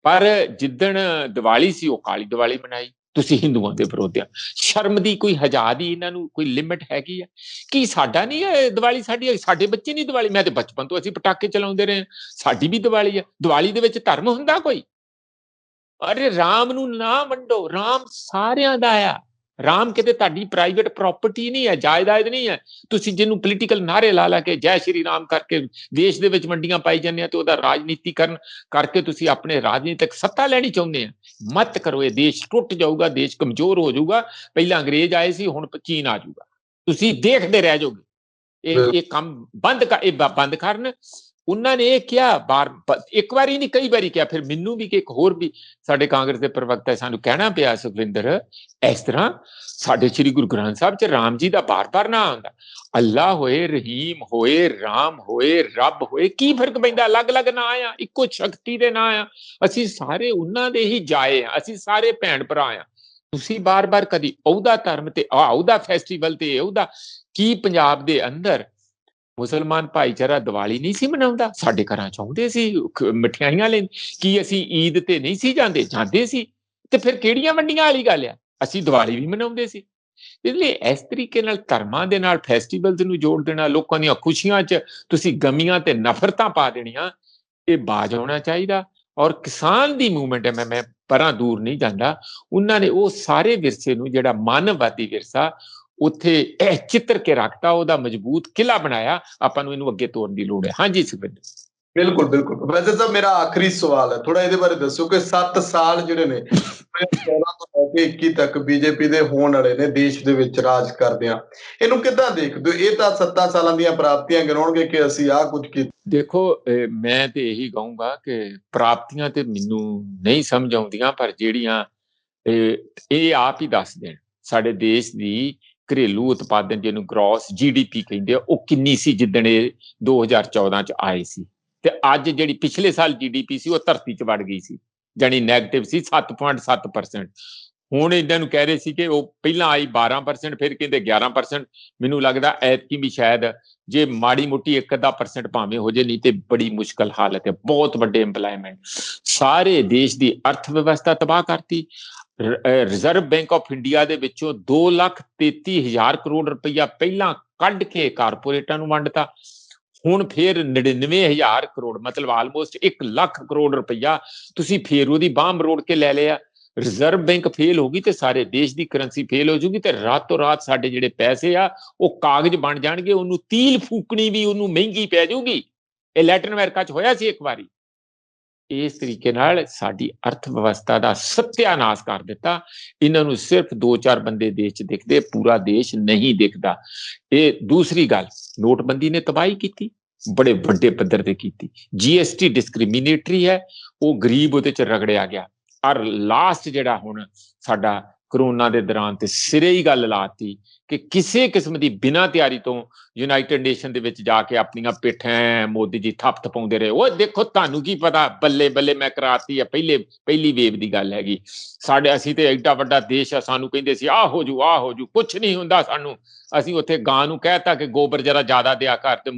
B: ਪਰ ਜਿੱਦਣ ਦੀਵਾਲੀ ਸੀ ਉਹ ਕਾਲੀ ਦੀਵਾਲੀ ਮਨਾਈ, ਤੁਸੀਂ ਹਿੰਦੂਆਂ ਦੇ ਵਿਰੋਧ ਆ। ਸ਼ਰਮ ਦੀ ਕੋਈ ਹਜਾ ਦੀ ਇਹਨਾਂ ਨੂੰ ਕੋਈ ਲਿਮਿਟ ਹੈਗੀ ਆ? ਕੀ ਸਾਡਾ ਨਹੀਂ ਹੈ ਦੀਵਾਲੀ? ਸਾਡੇ ਬੱਚੇ ਨਹੀਂ ਦੀਵਾਲੀ? ਮੈਂ ਤੇ ਬਚਪਨ ਤੋਂ ਅਸੀਂ ਪਟਾਕੇ ਚਲਾਉਂਦੇ ਰਹੇ, ਸਾਡੀ ਵੀ ਦੀਵਾਲੀ ਆ। ਦੀਵਾਲੀ ਦੇ ਵਿੱਚ ਧਰਮ ਹੁੰਦਾ ਕੋਈ? ਅਰੇ ਰਾਮ ਨੂੰ ਨਾ ਵੰਡੋ, ਰਾਮ ਸਾਰਿਆਂ ਦਾ ਆ। ਰਾਮ ਕਿਤੇ ਤੁਹਾਡੀ ਪ੍ਰਾਈਵੇਟ ਪ੍ਰਾਪਰਟੀ ਨਹੀਂ ਹੈ, ਜਾਇਦਾਦ ਨਹੀਂ ਹੈ। ਤੁਸੀਂ ਜਿਹਨੂੰ ਪੋਲੀਟੀਕਲ ਨਾਰੇ ਲਾ ਕੇ ਜੈ ਸ਼੍ਰੀ ਰਾਮ ਕਰਕੇ ਦੇਸ਼ ਦੇ ਵਿੱਚ ਮੰਡੀਆਂ ਪਾਈ ਜਾਂਦੇ ਆ ਤੇ ਉਹਦਾ ਰਾਜਨੀਤੀਕਰਨ ਕਰਕੇ ਤੁਸੀਂ ਆਪਣੇ ਰਾਜਨੀਤਿਕ ਸੱਤਾ ਲੈਣੀ ਚਾਹੁੰਦੇ ਆ। ਮਤ ਕਰੋ, ਇਹ ਦੇਸ਼ ਟੁੱਟ ਜਾਊਗਾ, ਦੇਸ਼ ਕਮਜ਼ੋਰ ਹੋ ਜਾਊਗਾ। ਪਹਿਲਾਂ ਅੰਗਰੇਜ਼ ਆਏ ਸੀ, ਹੁਣ ਚੀਨ ਆ ਜਾਊਗਾ, ਤੁਸੀਂ ਦੇਖਦੇ ਰਹਿ ਜਾਓਗੇ। ਇਹ ਕੰਮ ਬੰਦ ਕਰਨ। ਉਹਨਾਂ ਨੇ ਇਹ ਕਿਹਾ ਇੱਕ ਵਾਰੀ ਨਹੀਂ, ਕਈ ਵਾਰੀ ਕਿਹਾ। ਫਿਰ ਮੈਨੂੰ ਵੀ ਕਿ ਇੱਕ ਹੋਰ ਵੀ ਸਾਡੇ ਕਾਂਗਰਸ ਦੇ ਪ੍ਰਵਕਤਾ ਸਾਨੂੰ ਕਹਿਣਾ ਪਿਆ, ਸੁਖਵਿੰਦਰ, ਇਸ ਤਰ੍ਹਾਂ ਸਾਡੇ ਸ੍ਰੀ ਗੁਰੂ ਗ੍ਰੰਥ ਸਾਹਿਬ 'ਚ ਰਾਮ ਜੀ ਦਾ ਬਾਰ-ਬਾਰ ਨਾਂ ਆਉਂਦਾ। ਅੱਲਾ ਹੋਏ, ਰਹੀਮ ਹੋਏ, ਰਾਮ ਹੋਏ, ਰੱਬ ਹੋਏ, ਕੀ ਫਰਕ ਪੈਂਦਾ? ਅਲੱਗ-ਅਲੱਗ ਨਾਂ ਆ, ਇੱਕੋ ਸ਼ਕਤੀ ਦੇ ਨਾਂ ਆ। ਅਸੀਂ ਸਾਰੇ ਉਹਨਾਂ ਦੇ ਹੀ ਜਾਏ ਆ, ਅਸੀਂ ਸਾਰੇ ਭੈਣ ਭਰਾ ਆ। ਤੁਸੀਂ ਬਾਰ-ਬਾਰ ਕਦੀ ਉਹਦਾ ਧਰਮ ਤੇ ਉਹਦਾ ਫੈਸਟੀਵਲ ਤੇ ਉਹਦਾ ਕੀ? ਪੰਜਾਬ ਦੇ ਅੰਦਰ ਮੁਸਲਮਾਨ ਭਾਈਚਾਰਾ ਦੀਵਾਲੀ ਨਹੀਂ ਸੀ ਮਨਾਉਂਦਾ? ਸਾਡੇ ਘਰਾਂ ਚ ਆਉਂਦੇ ਸੀ, ਮਠਿਆਈਆਂ ਲੈਂਦੇ। ਕੀ ਅਸੀਂ ਈਦ ਤੇ ਨਹੀਂ ਸੀ ਜਾਂਦੇ ਸੀ? ਤੇ ਫਿਰ ਕਿਹੜੀਆਂ ਵੰਡੀਆਂ ਵਾਲੀ ਗੱਲ ਆ? ਅਸੀਂ ਦੀਵਾਲੀ ਵੀ ਮਨਾਉਂਦੇ ਸੀ। ਇਸ ਲਈ ਇਸ ਤਰੀਕੇ ਨਾਲ ਧਰਮਾਂ ਦੇ ਨਾਲ ਫੈਸਟੀਵਲਸ ਨੂੰ ਜੋੜ ਦੇਣਾ, ਲੋਕਾਂ ਦੀਆਂ ਖੁਸ਼ੀਆਂ 'ਚ ਤੁਸੀਂ ਗਮੀਆਂ ਤੇ ਨਫ਼ਰਤਾਂ ਪਾ ਦੇਣੀਆਂ, ਇਹ ਬਾਜ਼ ਆਉਣਾ ਚਾਹੀਦਾ। ਔਰ ਕਿਸਾਨ ਦੀ ਮੂਵਮੈਂਟ ਹੈ, ਮੈਂ ਪਰਾਂ ਦੂਰ ਨਹੀਂ ਜਾਂਦਾ, ਉਹਨਾਂ ਨੇ ਉਹ ਸਾਰੇ ਵਿਰਸੇ ਨੂੰ, ਜਿਹੜਾ ਮਾਨਵਵਾਦੀ ਵਿਰਸਾ, ਉੱਥੇ ਇਹ ਚਿੱਤਰ ਕੇ ਰੱਖਤਾ, ਉਹਦਾ ਮਜ਼ਬੂਤ ਕਿਲਾ ਬਣਾਇਆ। ਆਪਾਂ ਨੂੰ ਇਹਨੂੰ ਅੱਗੇ ਤੋਰਨ ਦੀ ਲੋੜ ਹੈ। ਹਾਂਜੀ ਸੁਖਵਿੰਦਰ।
A: ਬਿਲਕੁਲ। ਵੈਸੇ ਤਾਂ ਮੇਰਾ ਆਖਰੀ ਸਵਾਲ ਹੈ, ਥੋੜਾ ਇਹਦੇ ਬਾਰੇ ਦੱਸੋ ਕਿ 7 ਸਾਲ ਜਿਹੜੇ ਨੇ 2014 ਤੋਂ ਲੈ ਕੇ 21 ਤੱਕ ਬੀਜੇਪੀ ਦੇ ਹੋਣ ਵਾਲੇ ਨੇ ਦੇਸ਼ ਦੇ ਵਿੱਚ ਰਾਜ ਕਰਦੇ ਆ, ਇਹਨੂੰ ਕਿੱਦਾਂ ਦੇਖਦੇ ਹੋ? ਇਹ ਤਾਂ 7 ਸਾਲਾਂ ਦੀਆਂ ਪ੍ਰਾਪਤੀਆਂ ਗਿਣਾਉਣਗੇ ਕਿ ਅਸੀਂ ਆਹ ਕੁਝ ਕੀਤਾ।
B: ਦੇਖੋ, ਮੈਂ ਤੇ ਇਹੀ ਕਹੂੰਗਾ ਕਿ ਪ੍ਰਾਪਤੀਆਂ ਤੇ ਮੈਨੂੰ ਨਹੀਂ ਸਮਝ ਆਉਂਦੀਆਂ, ਪਰ ਜਿਹੜੀਆਂ ਇਹ ਆਪ ਹੀ ਦੱਸ ਦੇਣ ਸਾਡੇ ਦੇਸ਼ ਦੀ ਘਰੇਲੂ ਉਤਪਾਦਨ, ਜਿਹਨੂੰ ਗ੍ਰੋਸ GDP ਕਹਿੰਦੇ ਆ, ਉਹ ਕਿੰਨੀ ਸੀ ਜਿੱਦਣ ਇਹ 2014 ਚ ਆਏ ਸੀ। ਤੇ ਅੱਜ ਜਿਹੜੀ ਪਿਛਲੇ ਸਾਲ GDP ਸੀ ਉਹ ਧਰਤੀ ਚ ਵੜ ਗਈ ਸੀ, ਜਾਨੀ ਨੈਗੇਟਿਵ ਸੀ 7.7%। ਹੁਣ ਇਹਨਾਂ ਨੂੰ ਕਹਿ ਰਹੇ ਸੀ ਕਿ ਉਹ ਪਹਿਲਾਂ ਆਈ 12%, ਫਿਰ ਕਹਿੰਦੇ 11%। ਮੈਨੂੰ ਲੱਗਦਾ ਐਤਕੀ ਵੀ ਸ਼ਾਇਦ ਜੇ ਮਾੜੀ ਮੋਟੀ 1-2% ਭਾਵੇਂ ਹੋ ਜੇ, ਨਹੀਂ ਤੇ ਬੜੀ ਮੁਸ਼ਕਲ ਹਾਲਤ ਹੈ। ਬਹੁਤ ਵੱਡੇ ਇੰਪਲਾਇਮੈਂਟ, ਸਾਰੇ ਦੇਸ਼ ਦੀ ਅਰਥ ਵਿਵਸਥਾ ਤਬਾਹ ਕਰਤੀ। ਰਿਜ਼ਰਵ ਬੈਂਕ ਆਫ ਇੰਡੀਆ ਦੇ ਵਿੱਚੋਂ 2,33,000 ਕਰੋੜ ਰੁਪਈਆ ਪਹਿਲਾਂ ਕੱਢ ਕੇ ਕਾਰਪੋਰੇਟਾਂ ਨੂੰ ਵੰਡਤਾ। ਹੁਣ ਫੇਰ 99,000 ਕਰੋੜ, ਮਤਲਬ ਆਲਮੋਸਟ 1 ਲੱਖ ਕਰੋੜ ਰੁਪਈਆ ਤੁਸੀਂ ਫੇਰ ਉਹਦੀ ਬਾਂਹ ਮਰੋੜ ਕੇ ਲੈ ਲਿਆ। ਰਿਜ਼ਰਵ ਬੈਂਕ ਫੇਲ ਹੋ ਗਈ ਤੇ ਸਾਰੇ ਦੇਸ਼ ਦੀ ਕਰੰਸੀ ਫੇਲ ਹੋ ਜੂਗੀ, ਤੇ ਰਾਤੋਂ ਰਾਤ ਸਾਡੇ ਜਿਹੜੇ ਪੈਸੇ ਆ ਉਹ ਕਾਗਜ਼ ਬਣ ਜਾਣਗੇ। ਉਹਨੂੰ ਤੀਲ ਫੂਕਣੀ ਵੀ ਉਹਨੂੰ ਮਹਿੰਗੀ ਪੈ ਜਾਊਗੀ। ਇਹ ਲੈਟਿਨ ਅਮਰੀਕਾ 'ਚ ਹੋਇਆ ਸੀ ਇੱਕ ਵਾਰੀ। ਇਸ ਤਰੀਕੇ ਨਾਲ ਸਾਡੀ ਅਰਥ ਵਿਵਸਥਾ ਦਾ ਸੱਤਿਆਨਾਸ਼ ਕਰ ਦਿੱਤਾ। ਇਹਨਾਂ ਨੂੰ ਸਿਰਫ 2-4 ਬੰਦੇ ਦੇਸ਼ 'ਚ ਦਿਖਦੇ, ਪੂਰਾ ਦੇਸ਼ ਨਹੀਂ ਦਿਖਦਾ। ਇਹ ਦੂਸਰੀ ਗੱਲ, ਨੋਟਬੰਦੀ ਨੇ ਤਬਾਹੀ ਕੀਤੀ, ਬੜੇ ਵੱਡੇ ਪੱਧਰ ਤੇ ਕੀਤੀ। GST ਡਿਸਕ੍ਰਿਮੀਨੇਟਰੀ ਹੈ, ਉਹ ਗਰੀਬ ਉਹਦੇ 'ਚ ਰਗੜਿਆ ਗਿਆ। ਔਰ ਲਾਸਟ ਜਿਹੜਾ ਹੁਣ ਸਾਡਾ ਕਰੋਨਾ ਦੇ ਦੌਰਾਨ ਤੇ ਸਿਰੇ ਹੀ ਗੱਲ ਲਾਤੀ ਕਿ ਕਿਸੇ ਕਿਸਮ ਦੀ ਬਿਨਾਂ ਤਿਆਰੀ ਤੋਂ ਯੂਨਾਈਟਿਡ ਨੇਸ਼ਨ ਦੇ ਵਿੱਚ ਜਾ ਕੇ ਆਪਣੀਆਂ ਪਿੱਠਾਂ ਮੋਦੀ ਜੀ ਥੱਪ ਪਾਉਂਦੇ ਰਹੇ। ਉਹ ਦੇਖੋ, ਤੁਹਾਨੂੰ ਕੀ ਪਤਾ, ਬੱਲੇ ਬੱਲੇ ਮੈਂ ਕਰਾਤੀ ਆ। ਪਹਿਲੀ ਵੇਵ ਦੀ ਗੱਲ ਹੈਗੀ। ਅਸੀਂ ਤੇ ਐਡਾ ਵੱਡਾ ਦੇਸ਼ ਆ, ਸਾਨੂੰ ਕਹਿੰਦੇ ਸੀ ਆਹ ਹੋ ਜੂ, ਕੁਛ ਨਹੀਂ ਹੁੰਦਾ ਸਾਨੂੰ। ਅਸੀਂ ਉੱਥੇ ਗਾਂ ਨੂੰ ਕਹਿਤਾ ਕਿ ਗੋਬਰ ਜਰਾ ਜ਼ਿਆਦਾ ਦਿਆ ਕਰ, ਤੇ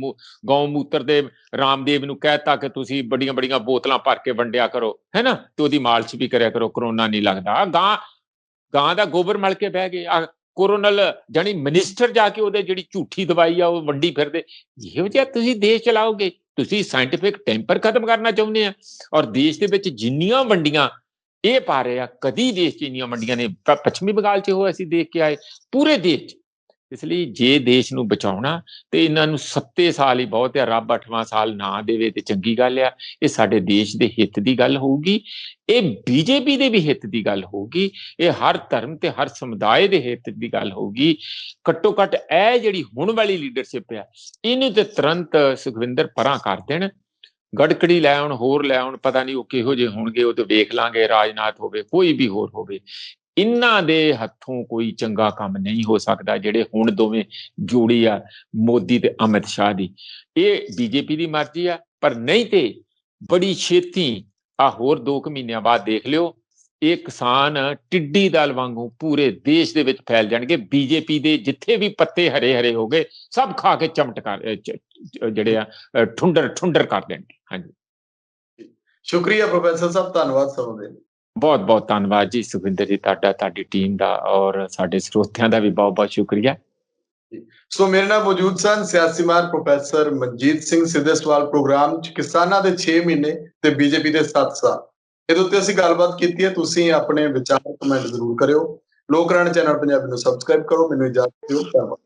B: ਗਊ ਮੂਤਰ ਦੇ ਰਾਮਦੇਵ ਨੂੰ ਕਹਿਤਾ ਕਿ ਤੁਸੀਂ ਬੜੀਆਂ ਬੜੀਆਂ ਬੋਤਲਾਂ ਭਰ ਕੇ ਵੰਡਿਆ ਕਰੋ, ਹੈ ਨਾ, ਤੇ ਉਹਦੀ ਮਾਲਸ਼ ਵੀ ਕਰਿਆ ਕਰੋ, ਕਰੋਨਾ ਨਹੀਂ ਲੱਗਦਾ। ਗਾਂ ਦਾ ਗੋਬਰ ਮਲ ਕੇ ਬਹਿ ਗਏ। ਕੋਰੋਨਲ ਜਾਨੀ ਮਿਨਿਸਟਰ ਜਾ ਕੇ ਉਹਦੇ ਜਿਹੜੀ ਝੂਠੀ ਦਵਾਈ ਆ ਉਹ ਵੰਡੀ ਫਿਰਦੇ। ਇਹੋ ਜਿਹਾ ਤੁਸੀਂ ਦੇਸ਼ ਚਲਾਓਗੇ? ਤੁਸੀਂ ਸਾਇੰਟੀਫਿਕ ਟੈਂਪਰ ਖਤਮ ਕਰਨਾ ਚਾਹੁੰਦੇ ਆ। ਔਰ ਦੇਸ਼ ਦੇ ਵਿੱਚ ਜਿੰਨੀਆਂ ਵੰਡੀਆਂ ਇਹ ਪਾ ਰਹੇ ਆ, ਕਦੀ ਦੇਸ਼ 'ਚ ਇੰਨੀਆਂ ਵੰਡੀਆਂ ਨੇ ਪੱਛਮੀ ਬੰਗਾਲ 'ਚ ਉਹ ਅਸੀਂ ਦੇਖ ਕੇ ਆਏ। ਪੂਰੇ ਦੇਸ਼ 'ਚ ਇਸ ਲਈ ਜੇ ਦੇਸ਼ ਨੂੰ ਬਚਾਉਣਾ ਤੇ ਇਹਨਾਂ ਨੂੰ 7 ਸਾਲ ਹੀ ਬਹੁਤ ਆ, ਰੱਬ 8ਵਾਂ ਸਾਲ ਨਾ ਦੇਵੇ ਤੇ ਚੰਗੀ ਗੱਲ ਆ। ਇਹ ਸਾਡੇ ਦੇਸ਼ ਦੇ ਹਿੱਤ ਦੀ ਗੱਲ ਹੋਊਗੀ, ਇਹ ਬੀਜੇਪੀ ਦੇ ਵੀ ਹਿੱਤ ਦੀ ਗੱਲ ਹੋਊਗੀ, ਇਹ ਹਰ ਧਰਮ ਤੇ ਹਰ ਸਮੁਦਾਇ ਦੇ ਹਿੱਤ ਦੀ ਗੱਲ ਹੋਊਗੀ। ਘੱਟੋ ਘੱਟ ਇਹ ਜਿਹੜੀ ਹੁਣ ਵਾਲੀ ਲੀਡਰਸ਼ਿਪ ਆ, ਇਹਨੂੰ ਤੇ ਤੁਰੰਤ ਸੁਖਵਿੰਦਰ ਪਰਾਂ ਕਰ ਦੇਣ। ਗੜਕੜੀ ਲੈ ਆਉਣ, ਹੋਰ ਲੈ ਆਉਣ, ਪਤਾ ਨਹੀਂ ਉਹ ਕਿਹੋ ਜਿਹੇ ਹੋਣਗੇ, ਉਹ ਤੇ ਵੇਖ ਲਾਂਗੇ, ਰਾਜਨਾਥ ਹੋਵੇ ਕੋਈ ਵੀ ਹੋਰ ਹੋਵੇ। ਇਹਨਾਂ ਦੇ ਹੱਥੋਂ ਕੋਈ ਚੰਗਾ ਕੰਮ ਨਹੀਂ ਹੋ ਸਕਦਾ, ਜਿਹੜੇ ਹੁਣ ਦੋਵੇਂ ਜੋੜੀ ਆ ਮੋਦੀ ਤੇ ਅਮਿਤ ਸ਼ਾਹ ਦੀ। ਇਹ ਬੀਜੇਪੀ ਦੀ ਮਰਜ਼ੀ ਆ, ਪਰ ਨਹੀਂ ਤੇ ਬੜੀ ਛੇਤੀ ਆ ਹੋਰ 2 ਮਹੀਨਿਆਂ ਬਾਅਦ ਦੇਖ ਲਿਓ, ਇਹ ਕਿਸਾਨ ਟਿੱਡੀ ਦਲ ਵਾਂਗੂ ਪੂਰੇ ਦੇਸ਼ ਦੇ ਵਿੱਚ ਫੈਲ ਜਾਣਗੇ। ਬੀਜੇਪੀ ਦੇ ਜਿੱਥੇ ਵੀ ਪੱਤੇ ਹਰੇ ਹਰੇ ਹੋ ਗਏ, ਸਭ ਖਾ ਕੇ ਚਮਟ ਕਰ ਜਿਹੜੇ ਆ ਠੁੰਡਰ ਠੁੰਡਰ ਕਰ ਦੇਣਗੇ। ਹਾਂਜੀ,
A: ਸ਼ੁਕਰੀਆ ਪ੍ਰੋਫੈਸਰ ਸਾਹਿਬ, ਧੰਨਵਾਦ ਸਮਾਂ ਦੇਣ ਲਈ।
B: ਬਹੁਤ ਬਹੁਤ ਧੰਨਵਾਦ ਜੀ ਸੁਖਵਿੰਦਰ ਜੀ, ਤੁਹਾਡਾ, ਤੁਹਾਡੀ ਟੀਮ ਦਾ, ਔਰ ਸਾਡੇ ਸਰੋਤਿਆਂ ਦਾ ਵੀ ਬਹੁਤ ਬਹੁਤ ਸ਼ੁਕਰੀਆ।
A: ਸੋ ਮੇਰੇ ਨਾਲ ਮੌਜੂਦ ਸਨ ਸਿਆਸੀ ਮਾਹਰ ਪ੍ਰੋਫੈਸਰ ਮਨਜੀਤ ਸਿੰਘ। ਸਿੱਧੇ ਸਵਾਲ ਪ੍ਰੋਗਰਾਮ 'ਚ ਕਿਸਾਨਾਂ ਦੇ 6 ਮਹੀਨੇ ਤੇ ਬੀਜੇਪੀ ਦੇ 7 ਸਾਲ, ਇਹਦੇ ਉੱਤੇ ਅਸੀਂ ਗੱਲਬਾਤ ਕੀਤੀ ਹੈ। ਤੁਸੀਂ ਆਪਣੇ ਵਿਚਾਰ ਕਮੈਂਟ ਜ਼ਰੂਰ ਕਰਿਓ। ਲੋਕ ਰਾਣੇ ਚੈਨਲ ਪੰਜਾਬੀ ਨੂੰ ਸਬਸਕ੍ਰਾਈਬ ਕਰੋ। ਮੈਨੂੰ ਇਜਾਜ਼ਤ ਦਿਓ, ਧੰਨਵਾਦ।